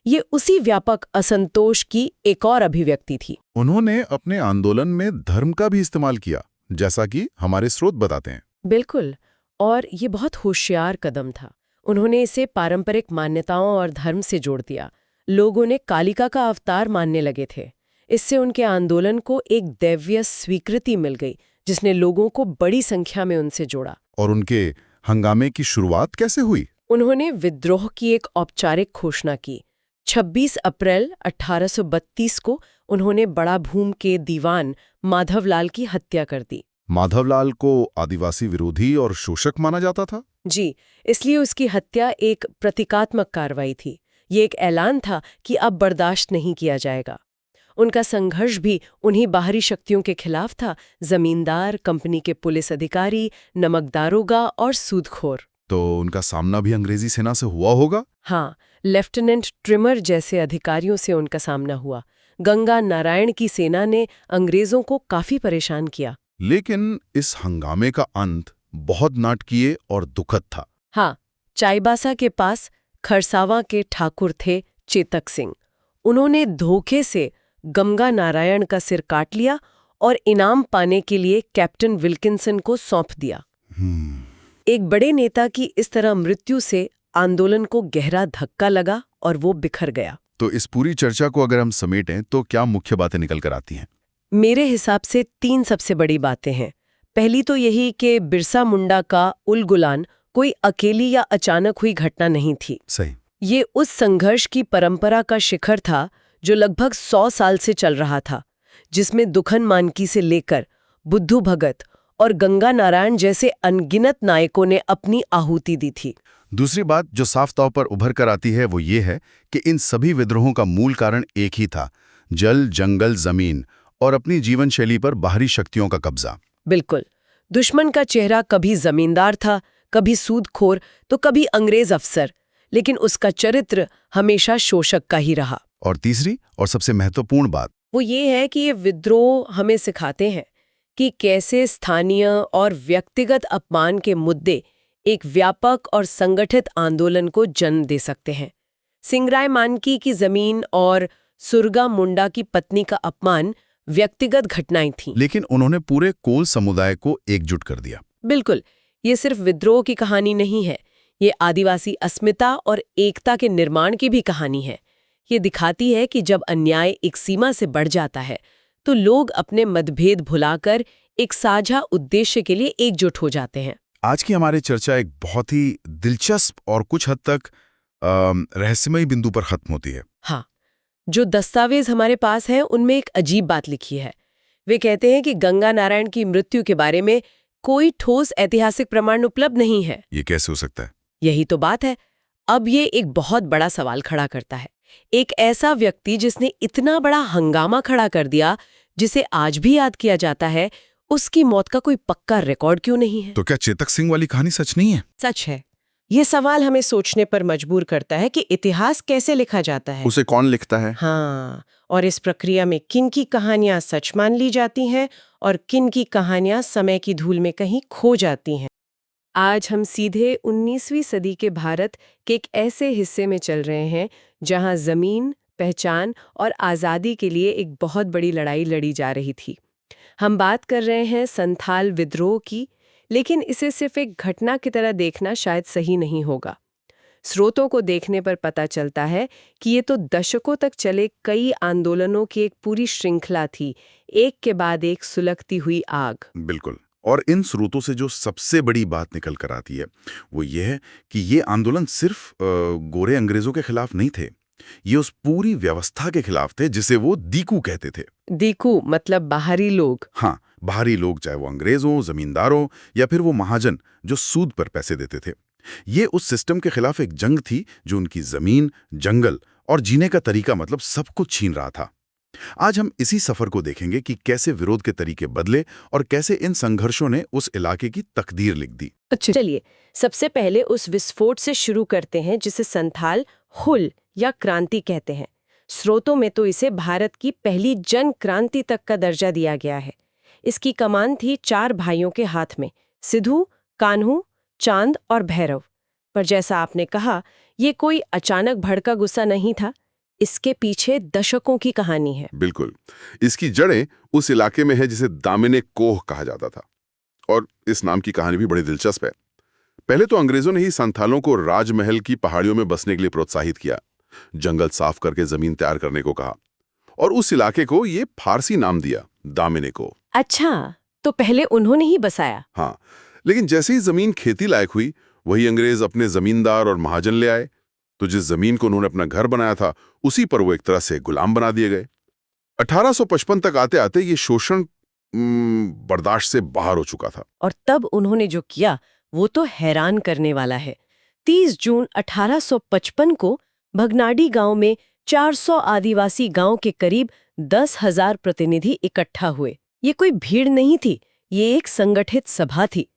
A: ये उसी व्यापक असंतोष की एक और अभिव्यक्ति थी।
B: उन्होंने अपने आंदोलन में धर्म का भी इस्तेमाल किया, जैसा कि हमारे स्रोत बताते हैं।
A: बिल्कुल, और ये बहुत होशियार कदम था। उन्होंने इसे पारंपरिक मान्यताओं और धर्म से जोड़ दिया। लोगों ने कालिका का अवतार मानने लगे थे। इससे उनके आंदोलन को एक दैवीय स्वीकृति मिल गई, जिसने लोगों को बड़ी संख्या में उनसे जोड़ा।
B: और उनके हंगामे की शुरुआत कैसे हुई?
A: उन्होंने विद्रोह की एक औपचारिक घोषणा की। 26 अप्रैल 1832 को उन्होंने बड़ा भूम के दीवान माधवलाल की हत्या कर दी।
B: माधवलाल को आदिवासी विरोधी और शोषक माना जाता था?
A: जी, इसलिए उसकी हत्या एक प्रतीकात्मक कार्रवाई थी। ये एक ऐलान था कि अब बर्दाश्त नहीं किया जाएगा। उनका संघर्ष भी उन्हीं बाहरी शक्तियों के खिलाफ था, जमींदार, कंपनी के पुलिस अधिकारी, नमक दारोगा और सूदखोर।
B: तो उनका सामना भी अंग्रेजी सेना से हुआ होगा?
A: हाँ, लेफ्टिनेंट ट्रिमर जैसे अधिकारियों से उनका सामना हुआ। गंगा नारायण की सेना ने अंग्रेजों को काफी परेशान किया।
B: लेकिन इस हंगामे का अंत बहुत नाटकीय और दुखद था।
A: हाँ, चाईबासा के पास खरसावा के ठाकुर थे चेतक सिंह। उन्होंने धोखे से गंगा नारायण का सिर काट लिया और इनाम पाने के लिए कैप्टन विल्किंसन को सौंप दिया। एक बड़े नेता की इस तरह मृत्यु से आंदोलन को गहरा धक्का लगा और वो बिखर गया।
B: तो इस पूरी चर्चा को अगर हम समेटें तो क्या मुख्य बातें निकल कर आती हैं?
A: मेरे हिसाब से 3 सबसे बड़ी बातें हैं। पहली तो यही कि बिरसा मुंडा का उलगुलान कोई अकेली या अचानक हुई घटना नहीं थी।
B: सही।
A: ये उस संघर्ष की परंपरा का शिखर था जो लगभग 100 साल से चल रहा था, जिसमें दुखन मानकी से लेकर बुद्धू भगत और गंगा नारायण जैसे अनगिनत नायकों ने अपनी आहुति दी थी।
B: दूसरी बात जो साफ तौर पर उभर कर आती है वो ये है कि इन सभी विद्रोहों का मूल कारण एक ही था, जल, जंगल, जमीन और अपनी जीवन शैली पर बाहरी शक्तियों का कब्जा।
A: बिल्कुल। दुश्मन का चेहरा कभी जमींदार था, कभी सूदखोर, तो कभी अंग्रेज अफसर, लेकिन उसका चरित्र हमेशा शोषक का ही रहा।
B: और तीसरी और सबसे महत्वपूर्ण बात
A: वो ये है कि ये विद्रोह हमें सिखाते हैं कि कैसे स्थानीय और व्यक्तिगत अपमान के मुद्दे एक व्यापक और संगठित आंदोलन को जन्म दे सकते हैं। सिंगराय मानकी की जमीन और सुरगा मुंडा की पत्नी का अपमान व्यक्तिगत घटनाएं थीं।
B: लेकिन उन्होंने पूरे कोल समुदाय को एकजुट कर दिया।
A: बिल्कुल, ये सिर्फ विद्रोह की कहानी नहीं है, ये आदिवासी अस्मिता और एकता के निर्माण की भी कहानी है। ये दिखाती है कि जब अन्याय एक सीमा से बढ़ जाता है तो लोग अपने मतभेद भुलाकर एक साझा उद्देश्य के लिए एकजुट हो जाते हैं।
B: आज की हमारी चर्चा एक बहुत ही दिलचस्प और कुछ हद तक रहस्यमयी बिंदु पर खत्म होती है।
A: हाँ, जो दस्तावेज हमारे पास हैं उनमें एक अजीब बात लिखी है। वे कहते हैं कि गंगा नारायण की मृत्यु के बारे में कोई ठोस ऐतिहासिक प्रमाण उपलब्ध नहीं है।
B: ये कैसे हो सकता है?
A: यही तो बात है। अब ये एक बहुत बड़ा सवाल खड़ा करता है। एक ऐसा व्यक्ति जिसने इतना बड़ा हंगामा खड़ा कर दिया, जिसे आज भी याद किया जाता है, उसकी मौत का कोई पक्का रिकॉर्ड क्यों नहीं है?
B: तो क्या चेतक सिंह वाली कहानी सच नहीं है?
A: सच है। ये सवाल हमें सोचने पर मजबूर करता है कि इतिहास कैसे लिखा जाता है।
B: उसे कौन लिखता है?
A: हाँ, और इस प्रक्रिया में किन की कहानियां सच मान ली जाती हैं और किन की कहानियां समय की धूल में कहीं खो जाती हैं। आज हम सीधे 19वीं सदी के भारत के एक ऐसे हिस्से में चल रहे हैं जहां जमीन, पहचान और आज़ादी के लिए एक बहुत बड़ी लड़ाई लड़ी जा रही थी। हम बात कर रहे हैं संथाल विद्रोह की, लेकिन इसे सिर्फ एक घटना की तरह देखना शायद सही नहीं होगा। स्रोतों को देखने पर पता चलता है कि ये तो दशकों तक चले कई आंदोलनों की एक पूरी श्रृंखला थी, एक के बाद एक सुलगती हुई आग।
B: बिल्कुल। और इन स्रोतों से जो सबसे बड़ी बात निकल कर आती है वो ये है कि ये आंदोलन सिर्फ गोरे अंग्रेजों के खिलाफ नहीं थे, ये उस पूरी व्यवस्था के खिलाफ थे जिसे वो दीकू कहते थे।
A: दीकू मतलब बाहरी लोग।
B: हाँ, बाहरी लोग, चाहे वो अंग्रेजों, जमींदारों या फिर वो महाजन जो सूद पर पैसे देते थे। ये उस सिस्टम के खिलाफ एक जंग थी जो उनकी जमीन, जंगल और जीने का तरीका मतलब सब कुछ छीन रहा था। आज हम इसी सफर को देखेंगे कि कैसे विरोध के तरीके बदले और कैसे इन संघर्षों ने उस इलाके की तकदीर लिख दी।
A: अच्छा, चलिए सबसे पहले उस विस्फोट से शुरू करते हैं जिसे संथाल हुल या क्रांति कहते हैं। स्रोतों में तो इसे भारत की पहली जन क्रांति तक का दर्जा दिया गया है। इसकी कमान थी 4 भाइयों के हाथ में, सिद्धू, कान्हू, चांद और भैरव। पर जैसा आपने कहा, ये कोई अचानक भड़का गुस्सा नहीं था, इसके पीछे दशकों की कहानी है।
D: बिल्कुल। इसकी जड़ें उस इलाके में है जिसे दामिने कोह कहा जाता था, और इस नाम की कहानी भी बड़ी दिलचस्प है। पहले तो अंग्रेजों ने ही संथालों को राजमहल की पहाड़ियों में बसने के लिए प्रोत्साहित किया, जंगल साफ करके जमीन तैयार करने को कहा, और उस इलाके को ये फारसी नाम दिया, दामिने को।
A: अच्छा, तो पहले उन्होंने ही बसाया?
D: हाँ, लेकिन जैसे ही जमीन खेती लायक हुई, वही अंग्रेज अपने जमींदार और महाजन ले आए, तो जिस जमीन को उन्होंने अपना घर बनाया था, उसी पर वो एक तरह से गुलाम बना दिए गए। 1855 तक आते आते ये शोषण बर्दाश्त से बाहर हो चुका था।
A: और तब उन्होंने जो किया वो तो हैरान करने वाला है। 30 जून 1855 को भगनाडी गांव में 400 आदिवासी गांव के करीब 10,000 प्रतिनिधि इकट्ठा हुए। ये कोई भीड़ नहीं थी, ये एक संगठित सभा थी।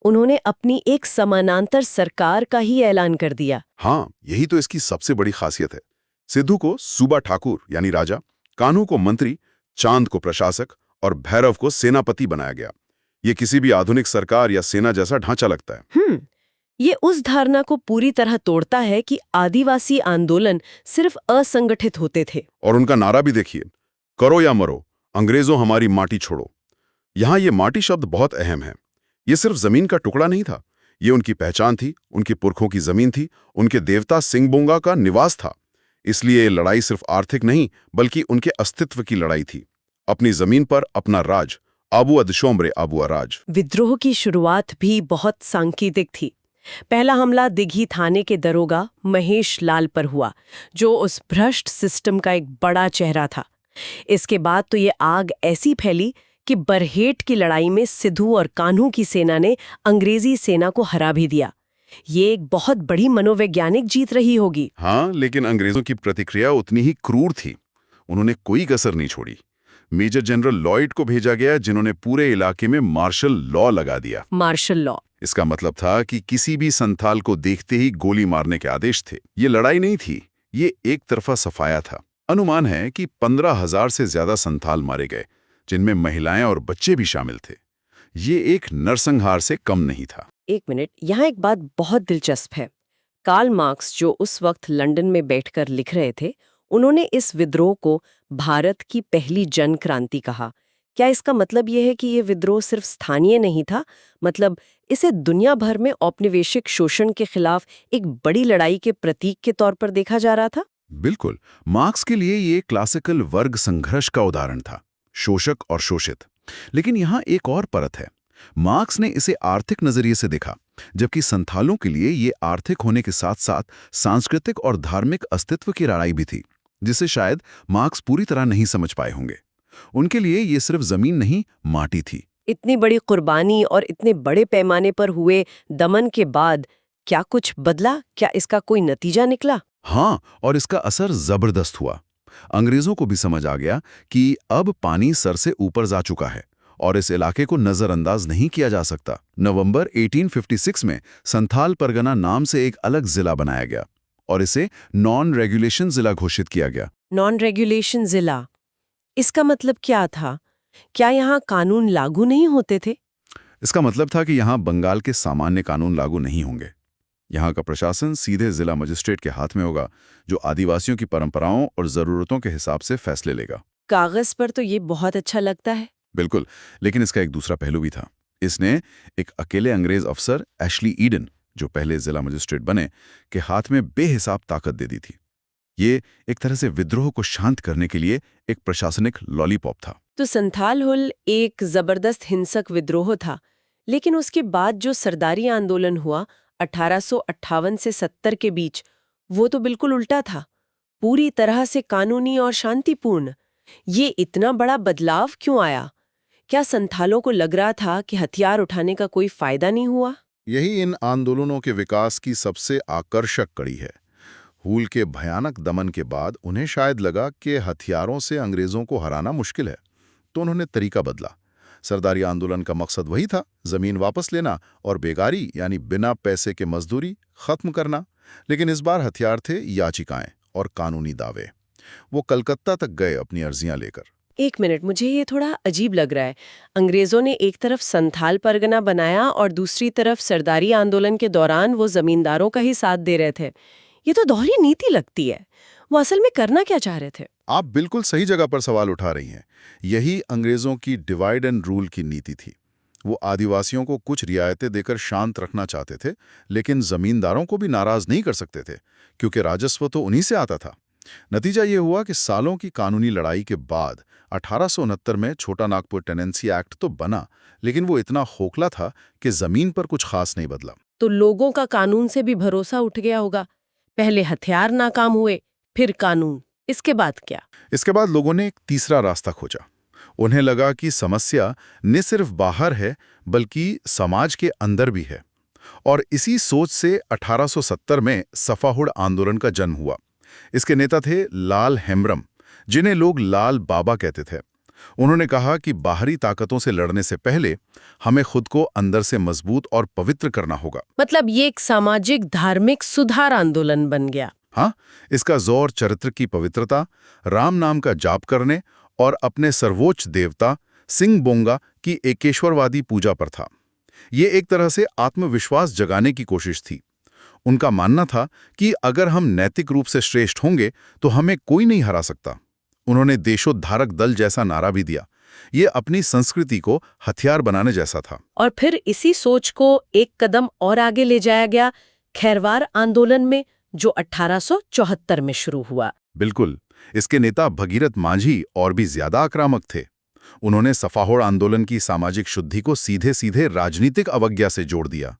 A: उन्होंने अपनी एक समानांतर सरकार का ही ऐलान कर दिया।
D: हाँ, यही तो इसकी सबसे बड़ी खासियत है। सिद्धू को सूबा ठाकुर यानी राजा, कान्हू को मंत्री, चांद को प्रशासक और भैरव को सेनापति बनाया गया। ये किसी भी आधुनिक सरकार या सेना जैसा ढांचा लगता है।
A: ये उस धारणा को पूरी तरह तोड़ता है कि आदिवासी आंदोलन सिर्फ असंगठित होते थे।
D: और उनका नारा भी देखिए, करो या मरो, अंग्रेजों हमारी माटी छोड़ो। यहाँ ये माटी शब्द बहुत अहम है। ये सिर्फ जमीन का टुकड़ा नहीं था, ये उनकी पहचान थी, उनकी पुरखों की जमीन थी, उनके देवता सिंगबोंगा का निवास था। इसलिए ये लड़ाई सिर्फ आर्थिक नहीं बल्कि उनके अस्तित्व की लड़ाई थी। अपनी जमीन पर अपना राज, आबू अदशोमरे आबुआ राज।
A: विद्रोह की शुरुआत भी बहुत सांकेतिक थी। पहला हमला दिघी थाने के दरोगा महेश लाल पर हुआ, जो उस भ्रष्ट सिस्टम का एक बड़ा चेहरा था। इसके बाद तो ये आग ऐसी फैली कि बरहेट की लड़ाई में सिद्धू और कान्हू की सेना ने अंग्रेजी सेना को हरा भी दिया। ये एक बहुत बड़ी मनोवैज्ञानिक जीत रही होगी।
D: हाँ, लेकिन अंग्रेजों की प्रतिक्रिया उतनी ही क्रूर थी। उन्होंने कोई कसर नहीं छोड़ी। मेजर जनरल लॉयड को भेजा गया, जिन्होंने पूरे इलाके में मार्शल लॉ लगा दिया।
A: Martial law.
D: इसका मतलब था कि किसी भी संथाल को देखते ही गोली मारने के आदेश थे। ये लड़ाई नहीं थी, ये एक तरफा सफाया था। अनुमान है कि 15,000 से ज्यादा संथाल मारे गए, जिनमें महिलाएं और बच्चे भी शामिल थे। ये एक नरसंहार से कम नहीं था।
A: एक मिनट, यहाँ एक बात बहुत दिलचस्प है। कार्ल मार्क्स, जो उस वक्त लंदन में बैठकर लिख रहे थे, उन्होंने इस विद्रोह को भारत की पहली जन क्रांति कहा। क्या इसका मतलब यह है कि ये विद्रोह सिर्फ स्थानीय नहीं था, मतलब इसे दुनिया भर में औपनिवेशिक शोषण के खिलाफ एक बड़ी लड़ाई के प्रतीक के तौर पर देखा जा रहा था?
D: बिल्कुल, मार्क्स के लिए ये क्लासिकल वर्ग संघर्ष का उदाहरण था, शोषक और शोषित। लेकिन यहाँ एक और परत है। मार्क्स ने इसे आर्थिक नजरिए से देखा, जबकि संथालों के लिए ये आर्थिक होने के साथ साथ सांस्कृतिक और धार्मिक अस्तित्व की लड़ाई भी थी, जिसे शायद मार्क्स पूरी तरह नहीं समझ पाए होंगे। उनके लिए ये सिर्फ जमीन नहीं, माटी थी।
A: इतनी बड़ी कुर्बानी और इतने बड़े पैमाने पर हुए दमन के बाद क्या कुछ बदला? क्या इसका कोई नतीजा निकला?
D: हाँ, और इसका असर जबरदस्त हुआ। अंग्रेजों को भी समझ आ गया कि अब पानी सर से ऊपर जा चुका है और इस इलाके को नजरअंदाज नहीं किया जा सकता। नवंबर 1856 में संथाल परगना नाम से एक अलग जिला बनाया गया और इसे नॉन रेगुलेशन जिला घोषित किया गया।
A: नॉन रेगुलेशन जिला, इसका मतलब क्या था? क्या यहाँ कानून लागू नहीं होते थे?
D: इसका मतलब था कि यहाँ बंगाल के सामान्य कानून लागू नहीं होंगे। यहाँ का प्रशासन सीधे जिला मजिस्ट्रेट के हाथ में होगा, जो आदिवासियों की परंपराओं और जरूरतों के हिसाब से फैसले लेगा।
A: कागज पर तो ये बहुत अच्छा लगता है।
D: बिल्कुल, लेकिन इसका एक दूसरा पहलू भी था। इसने एक अकेले अंग्रेज अफसर एशली ईडन, जो पहले जिला मजिस्ट्रेट बने, के हाथ में बेहिसाब ताकत दे दी थी। ये एक तरह से विद्रोह को शांत करने के लिए एक प्रशासनिक लॉलीपॉप था।
A: तो संथाल हुल एक जबरदस्त हिंसक विद्रोह था, लेकिन उसके बाद जो सरदारी आंदोलन हुआ 1858 से 70 के बीच, वो तो बिल्कुल उल्टा था, पूरी तरह से कानूनी और शांतिपूर्ण। ये इतना बड़ा बदलाव क्यों आया? क्या संथालों को लग रहा था कि हथियार उठाने का कोई फायदा नहीं हुआ?
B: यही इन आंदोलनों के विकास की सबसे आकर्षक कड़ी है। हूल के भयानक दमन के बाद उन्हें शायद लगा कि हथियारों से अंग्रेजों को हराना मुश्किल है, तो उन्होंने तरीका बदला। सरदारी आंदोलन का मकसद वही था, जमीन वापस लेना और बेगारी यानी बिना पैसे के मजदूरी खत्म करना। लेकिन इस बार हथियार थे याचिकाएं और कानूनी दावे। वो कलकत्ता तक गए अपनी अर्जियां लेकर।
A: एक मिनट, मुझे ये थोड़ा अजीब लग रहा है। अंग्रेजों ने एक तरफ संथाल परगना बनाया और दूसरी तरफ सरदारी आंदोलन के दौरान वो जमींदारों का ही साथ दे रहे थे। ये तो दोहरी नीति लगती है। वो असल में करना क्या चाह रहे थे?
B: आप बिल्कुल सही जगह पर सवाल उठा रही हैं। यही अंग्रेजों की डिवाइड एंड रूल की नीति थी। वो आदिवासियों को कुछ रियायतें देकर शांत रखना चाहते थे, लेकिन जमींदारों को भी नाराज नहीं कर सकते थे, क्योंकि राजस्व तो उन्हीं से आता था। नतीजा ये हुआ कि सालों की कानूनी लड़ाई के बाद 1869 में छोटा नागपुर टेनेंसी एक्ट तो बना, लेकिन वो इतना खोखला था कि जमीन पर कुछ खास नहीं बदला।
A: तो लोगों का कानून से भी भरोसा उठ गया होगा। पहले हथियार नाकाम हुए, फिर कानून। इसके बाद क्या?
B: इसके बाद लोगों ने एक तीसरा रास्ता खोजा। उन्हें लगा कि समस्या न सिर्फ बाहर है, बल्कि समाज के अंदर भी है। और इसी सोच से 1870 में सफाहुड़ आंदोलन का जन्म हुआ। इसके नेता थे लाल हेम्ब्रम, जिन्हें लोग लाल बाबा कहते थे। उन्होंने कहा कि बाहरी ताकतों से लड़ने से पहले हमें खुद को अंदर से मजबूत और पवित्र करना होगा।
A: मतलब ये एक सामाजिक धार्मिक सुधार आंदोलन बन गया।
B: हाँ, इसका जोर चरित्र की पवित्रता, राम नाम का जाप करने और अपने सर्वोच्च देवता सिंह बोंगा की एकेश्वरवादी पूजा पर था। ये एक तरह से आत्मविश्वास जगाने की कोशिश थी। उनका मानना था कि अगर हम नैतिक रूप से श्रेष्ठ होंगे तो हमें कोई नहीं हरा सकता। उन्होंने देशोद्धारक दल जैसा नारा भी दिया। ये अपनी संस्कृति को हथियार बनाने जैसा था।
A: और फिर इसी सोच को एक कदम और आगे ले जाया गया खैरवार आंदोलन में, जो 1874 में शुरू हुआ।
B: बिल्कुल, इसके नेता भगीरथ मांझी और भी ज्यादा आक्रामक थे। उन्होंने सफाहुड़ आंदोलन की सामाजिक शुद्धि को सीधे सीधे राजनीतिक अवज्ञा से जोड़ दिया।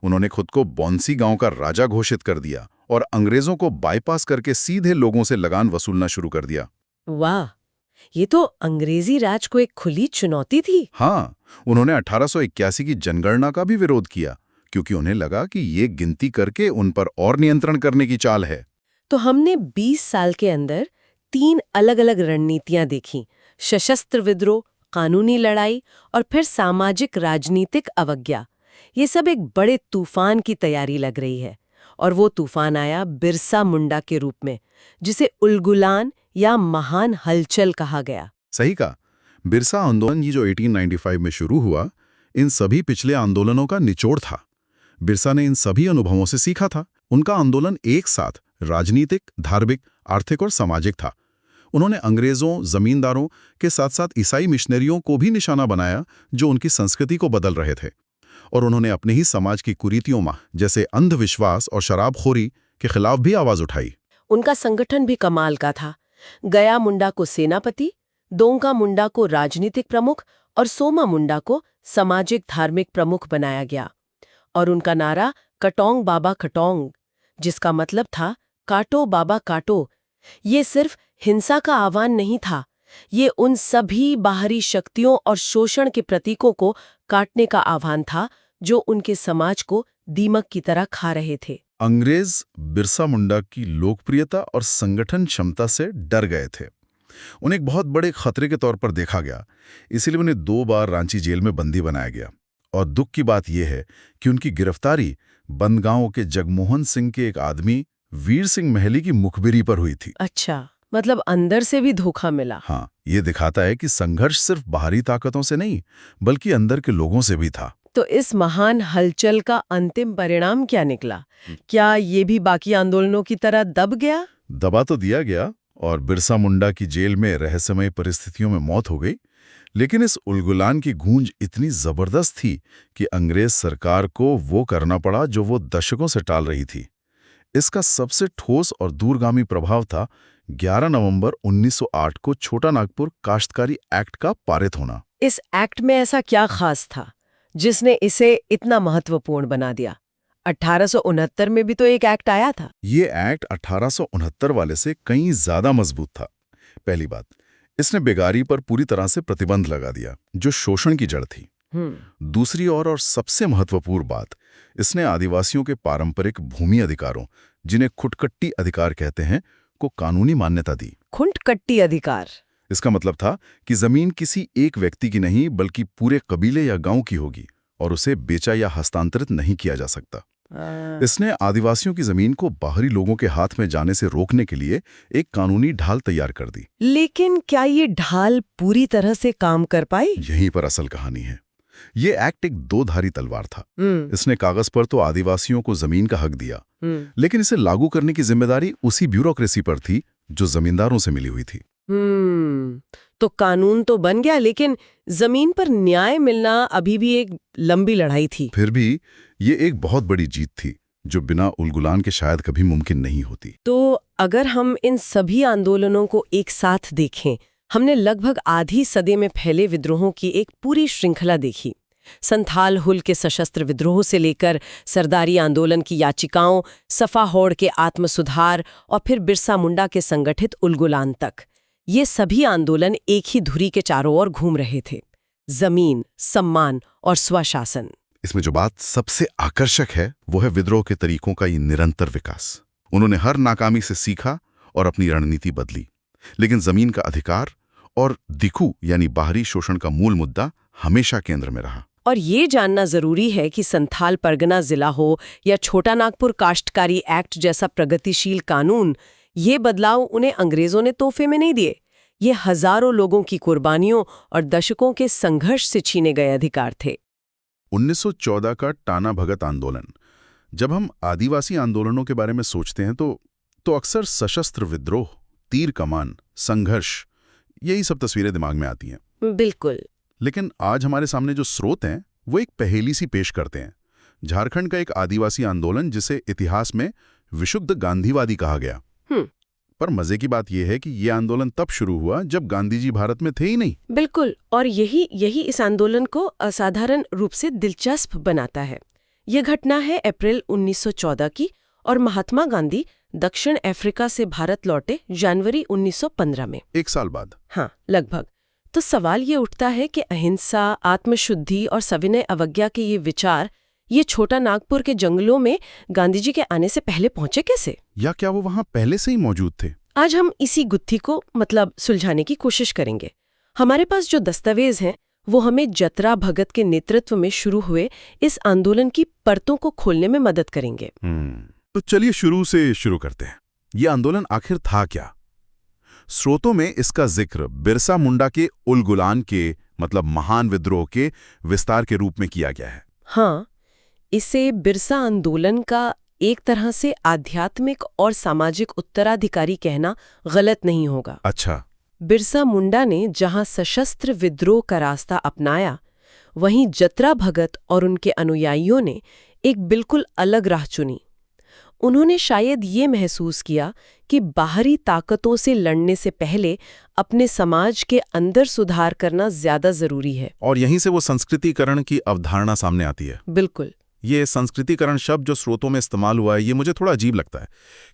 B: उन्होंने खुद को बौंसी गांव का राजा घोषित कर दिया और अंग्रेजों को बाईपास करके सीधे लोगों से लगान वसूलना शुरू कर दिया।
A: वाह, ये तो अंग्रेजी राज को एक खुली चुनौती थी।
B: हाँ, उन्होंने 1881 की जनगणना का भी विरोध किया, क्योंकि उन्हें लगा कि ये गिनती करके उन पर और नियंत्रण करने की चाल है।
A: तो हमने 20 साल के अंदर 3 अलग-अलग रणनीतियां देखी: सशस्त्र विद्रोह, कानूनी लड़ाई और फिर सामाजिक राजनीतिक अवज्ञा। ये सब एक बड़े तूफान की तैयारी लग रही है, और वो तूफान आया बिरसा मुंडा के रूप में, जिसे उलगुलान या महान हलचल कहा गया।
B: सही कहा। बिरसा आंदोलन, ये जो 1895 में शुरू हुआ, इन सभी पिछले आंदोलनों का निचोड़ था। बिरसा ने इन सभी अनुभवों से सीखा था। उनका आंदोलन एक साथ राजनीतिक, धार्मिक, आर्थिक और सामाजिक था। उन्होंने अंग्रेजों, जमींदारों के साथ साथ ईसाई मिशनरियों को भी निशाना बनाया, जो उनकी संस्कृति को बदल रहे थे। और उन्होंने अपने ही समाज की कुरीतियों जैसे अंधविश्वास और शराबखोरी के खिलाफ भी आवाज उठाई।
A: उनका संगठन भी कमाल का था। गया मुंडा को सेनापति, दोंगा मुंडा को राजनीतिक प्रमुख और सोमा मुंडा को सामाजिक धार्मिक प्रमुख बनाया गया। और उनका नारा कटोंग बाबा कटोंग, जिसका मतलब था काटो बाबा काटो, ये सिर्फ हिंसा का आह्वान नहीं था, ये उन सभी बाहरी शक्तियों और शोषण के प्रतीकों को काटने का आह्वान था जो उनके समाज को दीमक की तरह खा रहे थे।
B: अंग्रेज बिरसा मुंडा की लोकप्रियता और संगठन क्षमता से डर गए थे। उन्हें एक बहुत बड़े खतरे के तौर पर देखा गया, इसीलिए उन्हें 2 बार रांची जेल में बंदी बनाया गया। और दुख की बात यह है कि उनकी गिरफ्तारी बंदगांव के जगमोहन सिंह के एक आदमी वीर सिंह महली की मुखबिरी पर हुई थी।
A: अच्छा, मतलब अंदर से भी धोखा मिला।
B: हाँ, ये दिखाता है कि संघर्ष सिर्फ बाहरी ताकतों से नहीं, बल्कि अंदर के लोगों से भी था।
A: तो इस महान हलचल का अंतिम परिणाम क्या निकला? क्या ये भी बाकी आंदोलनों की तरह दब गया?
B: दबा तो दिया गया और बिरसा मुंडा की जेल में रहस्यमय परिस्थितियों में मौत हो गई, लेकिन इस उलगुलान की गूंज इतनी जबरदस्त थी कि अंग्रेज सरकार को वो करना पड़ा जो वो दशकों से टाल रही थी। इसका सबसे ठोस और दूरगामी प्रभाव था 11 नवंबर 1908 को छोटा नागपुर काश्तकारी एक्ट का पारित होना।
A: इस एक्ट में ऐसा क्या खास था जिसने इसे इतना महत्वपूर्ण बना दिया? 1869 में भी तो एक एक्ट आया था।
B: ये एक्ट 1869 वाले से कहीं ज्यादा मजबूत था। पहली बात, इसने बेगारी पर पूरी तरह से प्रतिबंध लगा दिया, जो शोषण की जड़ थी। दूसरी और सबसे महत्वपूर्ण बात, इसने आदिवासियों के पारंपरिक भूमि अधिकारों, जिन्हें खुटकट्टी अधिकार कहते हैं, को कानूनी मान्यता दी।
A: खुटकट्टी अधिकार?
B: इसका मतलब था कि जमीन किसी एक व्यक्ति की नहीं, बल्कि पूरे कबीले या गांव की होगी और उसे बेचा या हस्तांतरित नहीं किया जा सकता। इसने आदिवासियों की जमीन को बाहरी लोगों के हाथ में जाने से रोकने के लिए एक कानूनी ढाल तैयार कर दी।
A: लेकिन क्या ये ढाल पूरी तरह से काम कर पाई?
B: यहीं पर असल कहानी है। ये एक्ट एक 2-धारी तलवार था। इसने कागज पर तो आदिवासियों को जमीन का हक दिया, लेकिन इसे लागू करने की जिम्मेदारी उसी ब्यूरोक्रेसी पर थी जो जमींदारों से मिली हुई थी।
A: तो कानून तो बन गया, लेकिन जमीन पर न्याय मिलना अभी भी एक लंबी लड़ाई थी।
B: फिर भी ये एक बहुत बड़ी जीत थी, जो बिना उलगुलान के शायद कभी मुमकिन नहीं होती।
A: तो अगर हम इन सभी आंदोलनों को एक साथ देखें, हमने लगभग आधी सदी में फैले विद्रोहों की एक पूरी श्रृंखला देखी। संथाल हुल के सशस्त्र विद्रोह से लेकर सरदारी आंदोलन की याचिकाओं, सफा होड़ के आत्मसुधार और फिर बिरसा मुंडा के संगठित उलगुलान तक, ये सभी आंदोलन एक ही धुरी के चारों ओर घूम रहे थे: जमीन, सम्मान और स्वशासन।
B: इसमें जो बात सबसे आकर्षक है वो है विद्रोह के तरीकों का ये निरंतर विकास। उन्होंने हर नाकामी से सीखा और अपनी रणनीति बदली, लेकिन जमीन का अधिकार और दिखू यानी बाहरी शोषण का मूल मुद्दा हमेशा केंद्र में रहा।
A: और ये जानना जरूरी है कि संथाल परगना जिला हो या छोटा नागपुर काश्तकारी एक्ट जैसा प्रगतिशील कानून, ये बदलाव उन्हें अंग्रेजों ने तोहफे में नहीं दिए। ये हजारों लोगों की कुर्बानियों और दशकों के संघर्ष से छीने गए अधिकार थे।
B: 1914 का टाना भगत आंदोलन। जब हम आदिवासी आंदोलनों के बारे में सोचते हैं तो अक्सर सशस्त्र विद्रोह, तीर कमान, संघर्ष, यही सब तस्वीरें दिमाग में आती हैं।
A: बिल्कुल।
B: लेकिन आज हमारे सामने जो स्रोत हैं वो एक पहेली सी पेश करते हैं। झारखंड का एक आदिवासी आंदोलन जिसे इतिहास में विशुद्ध गांधीवादी कहा गया। पर मजे की बात यह है कि यह आंदोलन तब शुरू हुआ जब गांधी जी भारत में थे ही नहीं।
A: बिल्कुल, और यही इस आंदोलन को असाधारण रूप से दिलचस्प बनाता है। ये घटना है अप्रैल 1914 की और महात्मा गांधी दक्षिण अफ्रीका से भारत लौटे जनवरी 1915 में।
B: 1 साल बाद।
A: हाँ, लगभग। तो सवाल ये उठता है कि अहिंसा, आत्मशुद्धि और सविनय अवज्ञा के ये विचार ये छोटा नागपुर के जंगलों में गांधी जी के आने से पहले पहुंचे कैसे?
B: या क्या वो वहां पहले से ही मौजूद थे?
A: आज हम इसी गुत्थी को सुलझाने की कोशिश करेंगे। हमारे पास जो दस्तावेज हैं वो हमें जतरा भगत के नेतृत्व में शुरू हुए इस आंदोलन की परतों को खोलने में मदद करेंगे।
B: तो चलिए शुरू से शुरू करते हैं। ये आंदोलन आखिर था क्या? स्रोतों में इसका जिक्र बिरसा मुंडा के उलगुलान के महान विद्रोह के विस्तार के रूप में किया गया है।
A: हाँ, इसे बिरसा आंदोलन का एक तरह से आध्यात्मिक और सामाजिक उत्तराधिकारी कहना गलत नहीं होगा।
B: अच्छा।
A: बिरसा मुंडा ने जहां सशस्त्र विद्रोह का रास्ता अपनाया, वहीं जतरा भगत और उनके अनुयायियों ने एक बिल्कुल अलग राह चुनी। उन्होंने शायद ये महसूस किया कि बाहरी ताकतों से लड़ने से पहले अपने समाज के अंदर सुधार करना ज्यादा जरूरी है।
B: और यहीं से वो संस्कृतिकरण की अवधारणा सामने आती है।
A: बिल्कुल।
B: ये संस्कृतिकरण शब्द जो स्रोतों में इस्तेमाल हुआ है, ये मुझे थोड़ा अजीब लगता है,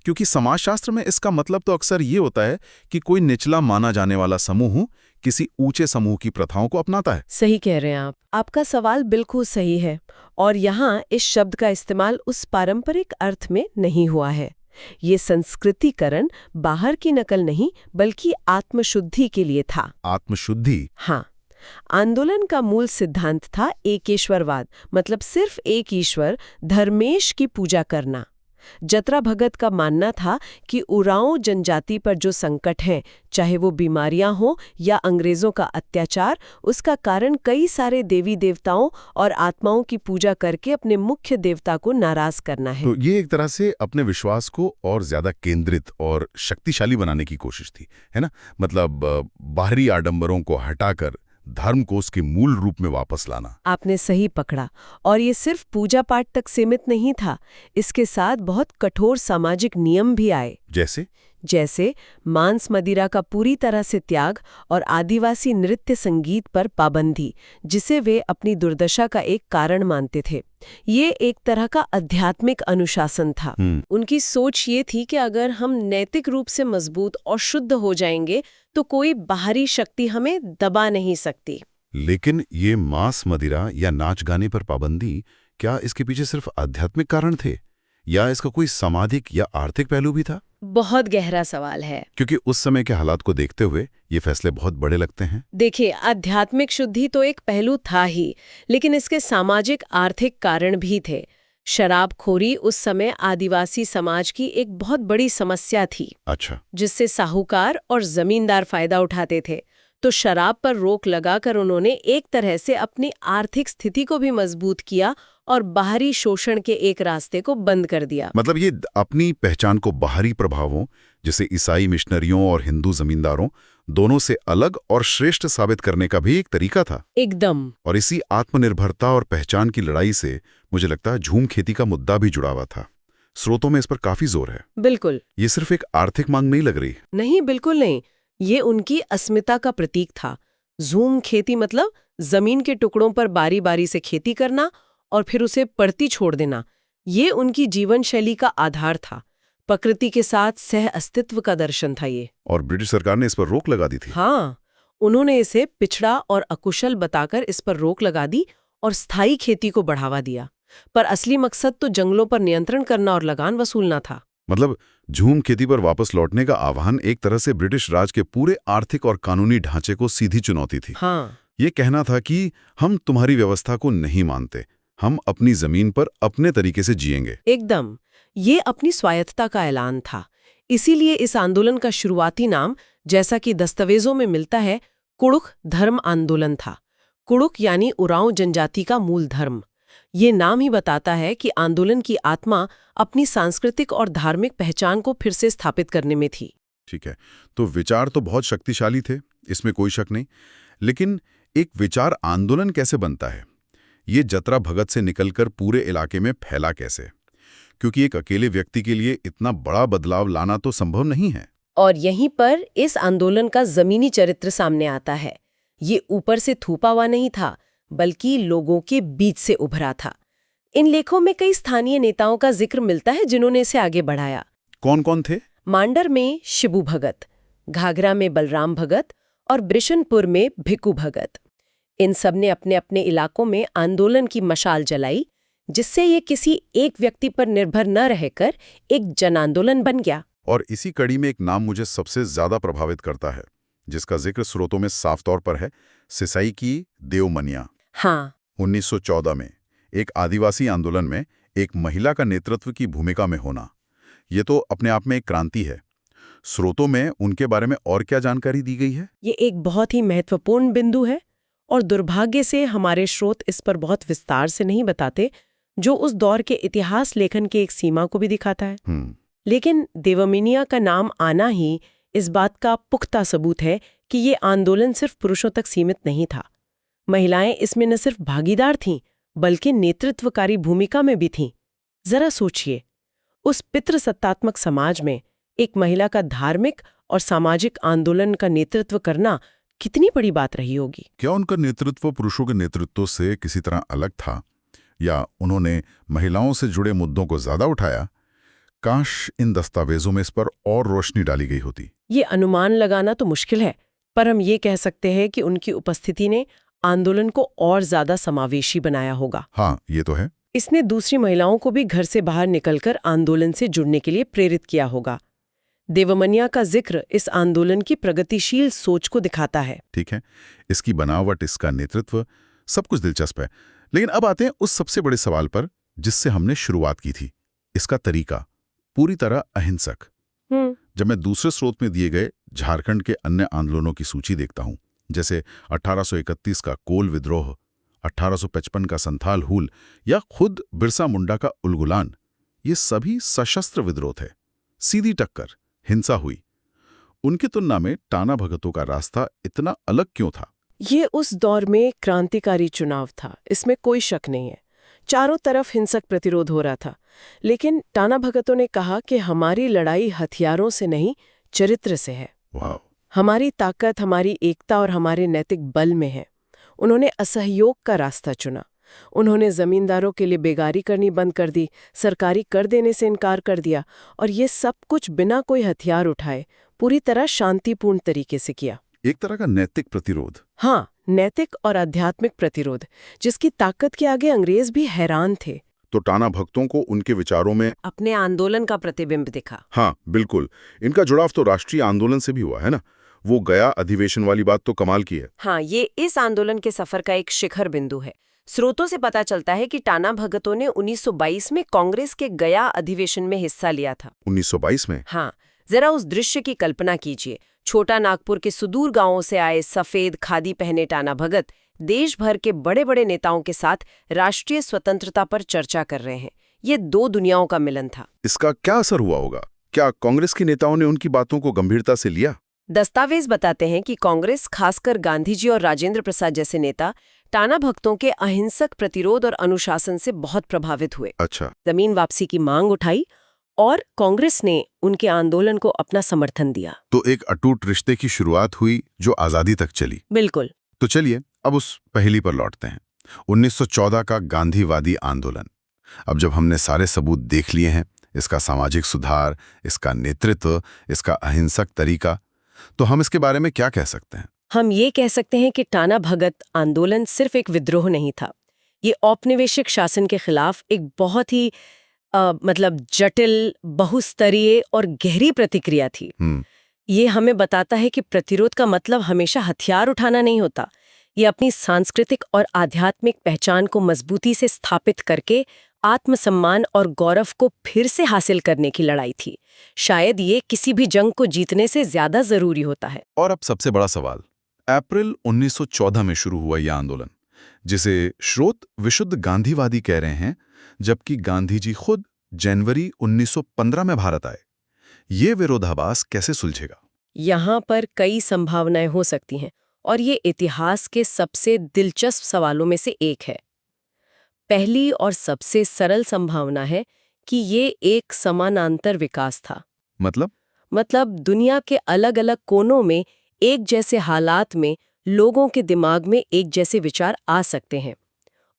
B: क्योंकि समाजशास्त्र में इसका मतलब तो अक्सर ये होता है कि कोई निचला माना जाने वाला समूह किसी ऊंचे समूह की प्रथाओं को अपनाता है।
A: सही कह रहे हैं आप। आपका सवाल बिल्कुल सही है, और यहाँ इस शब्द का इस्तेमाल उस पारंपरिक अर्थ में नहीं हुआ है। ये संस्कृतिकरण बाहर की नकल नहीं, बल्कि आत्मशुद्धि के लिए था।
B: आत्मशुद्धि?
A: हाँ। आंदोलन का मूल सिद्धांत था एकेश्वरवाद, मतलब सिर्फ एक ईश्वर, धर्मेश की पूजा करना। जतरा भगत का मानना था कि उरांव जनजाति पर जो संकट हैं, चाहे वो बीमारियां हो या अंग्रेजों का अत्याचार, उसका कारण कई सारे देवी देवताओं और आत्माओं की पूजा करके अपने मुख्य देवता को नाराज करना है।
B: तो ये एक तरह से अपने विश्वास को और ज्यादा केंद्रित और शक्तिशाली बनाने की कोशिश थी, है ना? बाहरी आडंबरों को हटाकर धर्म को उसके मूल रूप में वापस लाना।
A: आपने सही पकड़ा। और ये सिर्फ पूजा पाठ तक सीमित नहीं था, इसके साथ बहुत कठोर सामाजिक नियम भी आए। जैसे मांस मदिरा का पूरी तरह से त्याग और आदिवासी नृत्य संगीत पर पाबंदी, जिसे वे अपनी दुर्दशा का एक कारण मानते थे। ये एक तरह का आध्यात्मिक अनुशासन था। उनकी सोच ये थी कि अगर हम नैतिक रूप से मजबूत और शुद्ध हो जाएंगे तो कोई बाहरी शक्ति हमें दबा नहीं सकती।
B: लेकिन ये मांस मदिरा या नाच गाने पर पाबंदी, क्या इसके पीछे सिर्फ आध्यात्मिक कारण थे या इसका कोई सामाजिक या आर्थिक पहलू भी था?
A: बहुत गहरा सवाल है,
B: क्योंकि उस समय के हालात को देखते हुए ये फैसले बहुत बड़े लगते हैं।
A: देखिए, आध्यात्मिक शुद्धि तो एक पहलू था ही, लेकिन इसके सामाजिक आर्थिक कारण भी थे। शराबखोरी उस समय आदिवासी समाज की एक बहुत बड़ी समस्या थी।
B: अच्छा।
A: जिससे साहूकार और जमींदार फायदा उठाते थे। तो शराब पर रोक लगाकर उन्होंने एक तरह से अपनी आर्थिक स्थिति को भी मजबूत किया और बाहरी शोषण के एक रास्ते को बंद कर दिया।
B: ये अपनी पहचान को बाहरी प्रभावों जैसे ईसाई मिशनरियों और हिंदू जमींदारों दोनों से अलग और श्रेष्ठ साबित करने का भी एक तरीका था।
A: एकदम।
B: और इसी आत्मनिर्भरता और पहचान की लड़ाई से मुझे लगता है झूम खेती का मुद्दा भी जुड़ा हुआ था। स्रोतों में इस पर काफी जोर है।
A: बिल्कुल।
B: ये सिर्फ एक आर्थिक मांग नहीं लग रही।
A: नहीं, बिल्कुल नहीं। ये उनकी अस्मिता का प्रतीक था। झूम खेती मतलब जमीन के टुकड़ों पर बारी बारी से खेती करना और फिर उसे पड़ती छोड़ देना। ये उनकी जीवन शैली का आधार था। प्रकृति के साथ सह अस्तित्व का दर्शन था ये।
B: और ब्रिटिश सरकार ने इस पर रोक लगा दी थी।
A: हाँ, उन्होंने इसे पिछड़ा और अकुशल बताकर इस पर रोक लगा दी और स्थायी खेती को बढ़ावा दिया। पर असली मकसद तो जंगलों पर नियंत्रण करना और लगान वसूलना था।
B: झूम खेती पर वापस लौटने का आह्वान एक तरह से ब्रिटिश राज के पूरे आर्थिक और कानूनी ढांचे को सीधी चुनौती थी।
A: हाँ।
B: ये कहना था कि हम तुम्हारी व्यवस्था को नहीं मानते, हम अपनी जमीन पर अपने तरीके से जिएंगे।
A: एकदम। ये अपनी स्वायत्तता का ऐलान था। इसीलिए इस आंदोलन का शुरुआती नाम, जैसा कि दस्तावेजों में मिलता है, कुड़ुख धर्म आंदोलन था। कुड़ुख यानी उरांव जनजाति का मूल धर्म। ये नाम ही बताता है कि आंदोलन की आत्मा अपनी सांस्कृतिक और धार्मिक पहचान को फिर से स्थापित करने में थी।
B: ठीक है, तो विचार तो बहुत शक्तिशाली थे, इसमें कोई शक नहीं। लेकिन एक विचार आंदोलन कैसे बनता है? ये जतरा भगत से निकलकर पूरे इलाके में फैला कैसे? क्योंकि एक अकेले व्यक्ति के लिए इतना बड़ा बदलाव लाना तो संभव नहीं है।
A: और यहीं पर इस आंदोलन का जमीनी चरित्र सामने आता है। ये ऊपर से थूपा हुआ नहीं था, बल्कि लोगों के बीच से उभरा था। इन लेखों में कई स्थानीय नेताओं का जिक्र मिलता है जिन्होंने इसे आगे बढ़ाया।
B: कौन कौन थे?
A: मांडर में शिबू भगत, घाघरा में बलराम भगत और बिशनपुर में भिक्कू भगत। इन सब ने अपने अपने इलाकों में आंदोलन की मशाल जलाई, जिससे ये किसी एक व्यक्ति पर निर्भर न रहकर एक जन आंदोलन बन गया।
B: और इसी कड़ी में एक नाम मुझे सबसे ज्यादा प्रभावित करता है, जिसका जिक्र स्रोतों में साफ तौर पर है, सिसाई की देवमनिया।
A: हाँ,
B: 1914 में एक आदिवासी आंदोलन में एक महिला का नेतृत्व की भूमिका में होना, ये तो अपने आप में एक क्रांति है। स्रोतों में उनके बारे में और क्या जानकारी दी गई है?
A: ये एक बहुत ही महत्वपूर्ण बिंदु है और दुर्भाग्य से हमारे स्रोत इस पर बहुत विस्तार से नहीं बताते, जो उस दौर के इतिहास लेखन की एक सीमा को भी दिखाता है। लेकिन देवमिनिया का नाम आना ही इस बात का पुख्ता सबूत है कि ये आंदोलन सिर्फ पुरुषों तक सीमित नहीं था। महिलाएं इसमें न सिर्फ भागीदार थीं, बल्कि नेतृत्वकारी भूमिका में भी थीं। जरा सोचिए, उस पितृसत्तात्मक समाज में एक महिला का धार्मिक और सामाजिक आंदोलन का नेतृत्व करना कितनी बड़ी बात रही होगी।
B: क्या उनका नेतृत्व पुरुषों के नेतृत्व से किसी तरह अलग था, या उन्होंने महिलाओं से जुड़े मुद्दों को ज्यादा उठाया? काश इन दस्तावेजों में इस पर और रोशनी डाली गई होती।
A: ये अनुमान लगाना तो मुश्किल है, पर हम ये कह सकते हैं कि उनकी उपस्थिति ने आंदोलन को और ज्यादा समावेशी बनाया होगा।
B: हाँ, ये तो है।
A: इसने दूसरी महिलाओं को भी घर से बाहर निकलकर आंदोलन से जुड़ने के लिए प्रेरित किया होगा। देवमनिया का जिक्र इस आंदोलन की प्रगतिशील सोच को दिखाता है।
B: ठीक है, इसकी बनावट, इसका नेतृत्व, सब कुछ दिलचस्प है। लेकिन अब आते हैं उस सबसे बड़े सवाल पर जिससे हमने शुरुआत की थी, इसका तरीका पूरी तरह अहिंसक। जब मैं दूसरे स्रोत में दिए गए झारखंड के अन्य आंदोलनों की सूची देखता हूं, जैसे 1831 का कोल विद्रोह, 1855 का संथाल हूल या खुद बिरसा मुंडा का उलगुलान, ये सभी सशस्त्र विद्रोह थे, सीधी टक्कर, हिंसा हुई। उनकी तुलना में टाना भगतों का रास्ता इतना अलग क्यों था?
A: ये उस दौर में क्रांतिकारी चुनाव था, इसमें कोई शक नहीं है। चारों तरफ हिंसक प्रतिरोध हो रहा था, लेकिन टाना भगतों ने कहा कि हमारी लड़ाई हथियारों से नहीं, चरित्र से है।
B: वाह!
A: हमारी ताकत हमारी एकता और हमारे नैतिक बल में है। उन्होंने असहयोग का रास्ता चुना। उन्होंने जमींदारों के लिए बेगारी करनी बंद कर दी, सरकारी कर देने से इनकार कर दिया, और ये सब कुछ बिना कोई हथियार उठाए पूरी तरह शांतिपूर्ण तरीके से किया।
B: एक तरह का नैतिक प्रतिरोध।
A: हाँ, नैतिक और आध्यात्मिक प्रतिरोध, जिसकी ताकत के आगे अंग्रेज भी हैरान थे।
B: तो टाना भक्तों को उनके विचारों में
A: अपने आंदोलन का प्रतिबिंब दिखा।
B: हाँ, बिल्कुल। इनका जुड़ाव तो राष्ट्रीय आंदोलन से भी हुआ है ना। वो गया अधिवेशन वाली बात तो कमाल की है।
A: हाँ, ये इस आंदोलन के सफर का एक शिखर बिंदु है। स्रोतों से पता चलता है कि टाना भगतों ने 1922 में कांग्रेस के गया अधिवेशन में हिस्सा लिया था।
B: 1922 में?
A: हाँ, जरा उस दृश्य की कल्पना कीजिए। छोटा नागपुर के सुदूर गांवों से आए सफेद खादी पहने टाना भगत देश भर के बड़े बड़े नेताओं के साथ राष्ट्रीय स्वतंत्रता पर चर्चा कर रहे हैं। ये दो दुनियाओं का मिलन था।
B: इसका क्या असर हुआ होगा? क्या कांग्रेस के नेताओं ने उनकी बातों को गंभीरता से लिया?
A: दस्तावेज बताते हैं कि कांग्रेस, खासकर गांधी जी और राजेंद्र प्रसाद जैसे नेता, टाना भक्तों के अहिंसक प्रतिरोध और अनुशासन से बहुत प्रभावित हुए।
B: अच्छा।
A: जमीन वापसी की मांग उठाई और कांग्रेस ने उनके आंदोलन को अपना समर्थन दिया।
B: तो एक अटूट रिश्ते की शुरुआत हुई जो आजादी तक चली।
A: बिल्कुल।
B: तो चलिए अब उस पहेली पर लौटते हैं, 1914 का गांधीवादी आंदोलन। अब जब हमने सारे सबूत देख लिए हैं, इसका सामाजिक सुधार, इसका नेतृत्व, इसका अहिंसक तरीका, तो हम इसके बारे में क्या कह सकते हैं?
A: हम ये कह सकते हैं कि टाना भगत आंदोलन सिर्फ एक विद्रोह नहीं था। ये औपनिवेशिक शासन के खिलाफ एक बहुत ही जटिल, बहुस्तरीय और गहरी प्रतिक्रिया थी। ये हमें बताता है कि प्रतिरोध का मतलब हमेशा हथियार उठाना नहीं होता। ये अपनी सांस्कृतिक और आध्यात्मिक पहचान को मजबूती से स्थापित करके आत्मसम्मान और गौरव को फिर से हासिल करने की लड़ाई थी। शायद ये किसी भी जंग को जीतने से ज्यादा जरूरी होता है।
B: और अब सबसे बड़ा सवाल, अप्रैल 1914 में शुरू हुआ यह आंदोलन, जिसे स्रोत विशुद्ध गांधीवादी कह रहे हैं, जबकि गांधी जी खुद जनवरी 1915 में भारत आए। ये विरोधाभास कैसे सुलझेगा?
A: यहाँ पर कई संभावनाएं हो सकती हैं और ये इतिहास के सबसे दिलचस्प सवालों में से एक है। पहली और सबसे सरल संभावना है कि ये एक समानांतर विकास था। मतलब दुनिया के अलग अलग कोनों में एक जैसे हालात में लोगों के दिमाग में एक जैसे विचार आ सकते हैं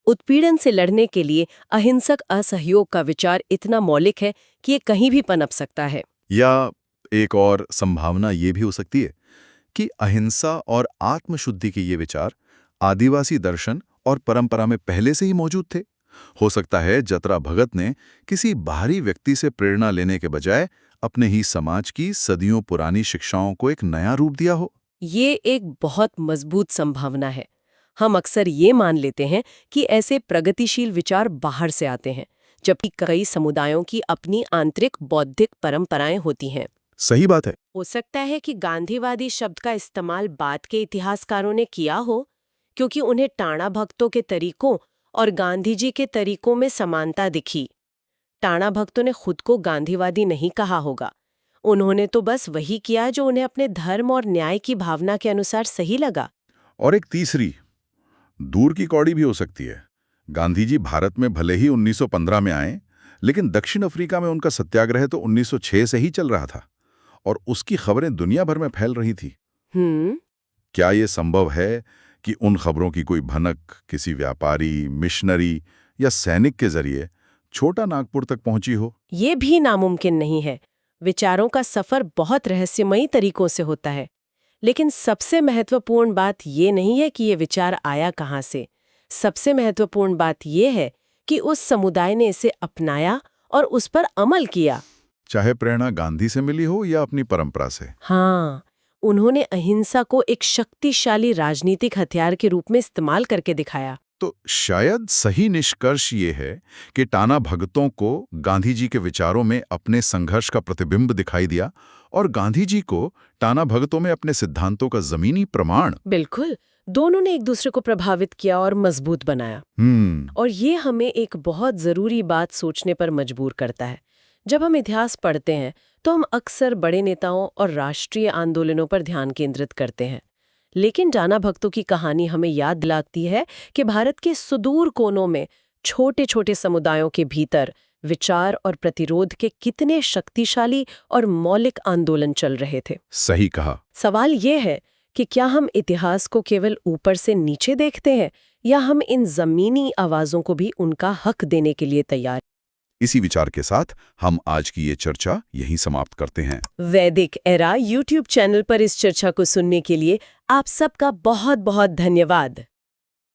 A: उत्पीड़न से लड़ने के लिए अहिंसक असहयोग का विचार इतना मौलिक है कि ये कहीं भी पनप सकता है।
B: या एक और संभावना ये भी हो सकती है कि अहिंसा और आत्मशुद्धि के ये विचार आदिवासी दर्शन और परंपरा में पहले से ही मौजूद थे। हो सकता है जतरा भगत ने किसी बाहरी व्यक्ति से प्रेरणा लेने के बजाय अपने ही समाज की सदियों पुरानी शिक्षाओं को एक नया रूप दिया हो।
A: ये एक बहुत मजबूत संभावना है। हम अक्सर ये मान लेते हैं कि ऐसे प्रगतिशील विचार बाहर से आते हैं, जबकि कई समुदायों की अपनी आंतरिक बौद्धिक परंपराएं होती हैं।
B: सही बात है।
A: हो सकता है कि गांधीवादी शब्द का इस्तेमाल बाद के इतिहासकारों ने किया हो, क्योंकि उन्हें टाणा भक्तों के तरीकों और गांधी जी के तरीकों में समानता दिखी। टाणा भक्तों ने खुद को गांधीवादी नहीं कहा होगा। उन्होंने तो बस वही किया जो उन्हें अपने धर्म और न्याय की भावना के अनुसार सही लगा।
B: और एक तीसरी, दूर की कौड़ी भी हो सकती है। गांधी जी भारत में भले ही 1915 में आए, लेकिन दक्षिण अफ्रीका में उनका सत्याग्रह तो 1906 से ही चल रहा था और उसकी खबरें दुनिया भर में फैल रही थी। क्या ये संभव है कि उन खबरों की कोई भनक किसी व्यापारी, मिशनरी या सैनिक के जरिए छोटा नागपुर तक पहुंची हो?
A: ये भी नामुमकिन नहीं है। विचारों का सफर बहुत रहस्यमयी तरीकों से होता है। लेकिन सबसे महत्वपूर्ण बात ये नहीं है कि ये विचार आया कहाँ से। सबसे महत्वपूर्ण बात ये है कि उस समुदाय ने इसे अपनाया और उस पर अमल किया।
B: चाहे प्रेरणा गांधी से मिली हो या अपनी परंपरा से।
A: हाँ, उन्होंने अहिंसा को एक शक्तिशाली राजनीतिक हथियार के रूप में इस्तेमाल करके दिखाया।
B: तो शायद सही निष्कर्ष ये है कि टाना भगतों को गांधी जी के विचारों में अपने संघर्ष का प्रतिबिंब दिखाई दिया और गांधी जी को टाना भगतों में अपने सिद्धांतों का जमीनी प्रमाण।
A: बिल्कुल, दोनों ने एक दूसरे को प्रभावित किया और मजबूत बनाया। और ये हमें एक बहुत जरूरी बात सोचने पर मजबूर करता है। जब हम इतिहास पढ़ते हैं तो हम अक्सर बड़े नेताओं और राष्ट्रीय आंदोलनों पर ध्यान केंद्रित करते हैं, लेकिन टाना भगतों की कहानी हमें याद दिलाती है कि भारत के सुदूर कोनों में छोटे छोटे समुदायों के भीतर विचार और प्रतिरोध के कितने शक्तिशाली और मौलिक आंदोलन चल रहे थे।
B: सही कहा।
A: सवाल ये है कि क्या हम इतिहास को केवल ऊपर से नीचे देखते हैं या हम इन जमीनी आवाजों को भी उनका हक देने के लिए तैयार।
B: इसी विचार के साथ हम आज की ये चर्चा यहीं समाप्त करते हैं।
A: वैदिक एरा यूट्यूब चैनल पर इस चर्चा को सुनने के लिए आप सबका बहुत बहुत धन्यवाद।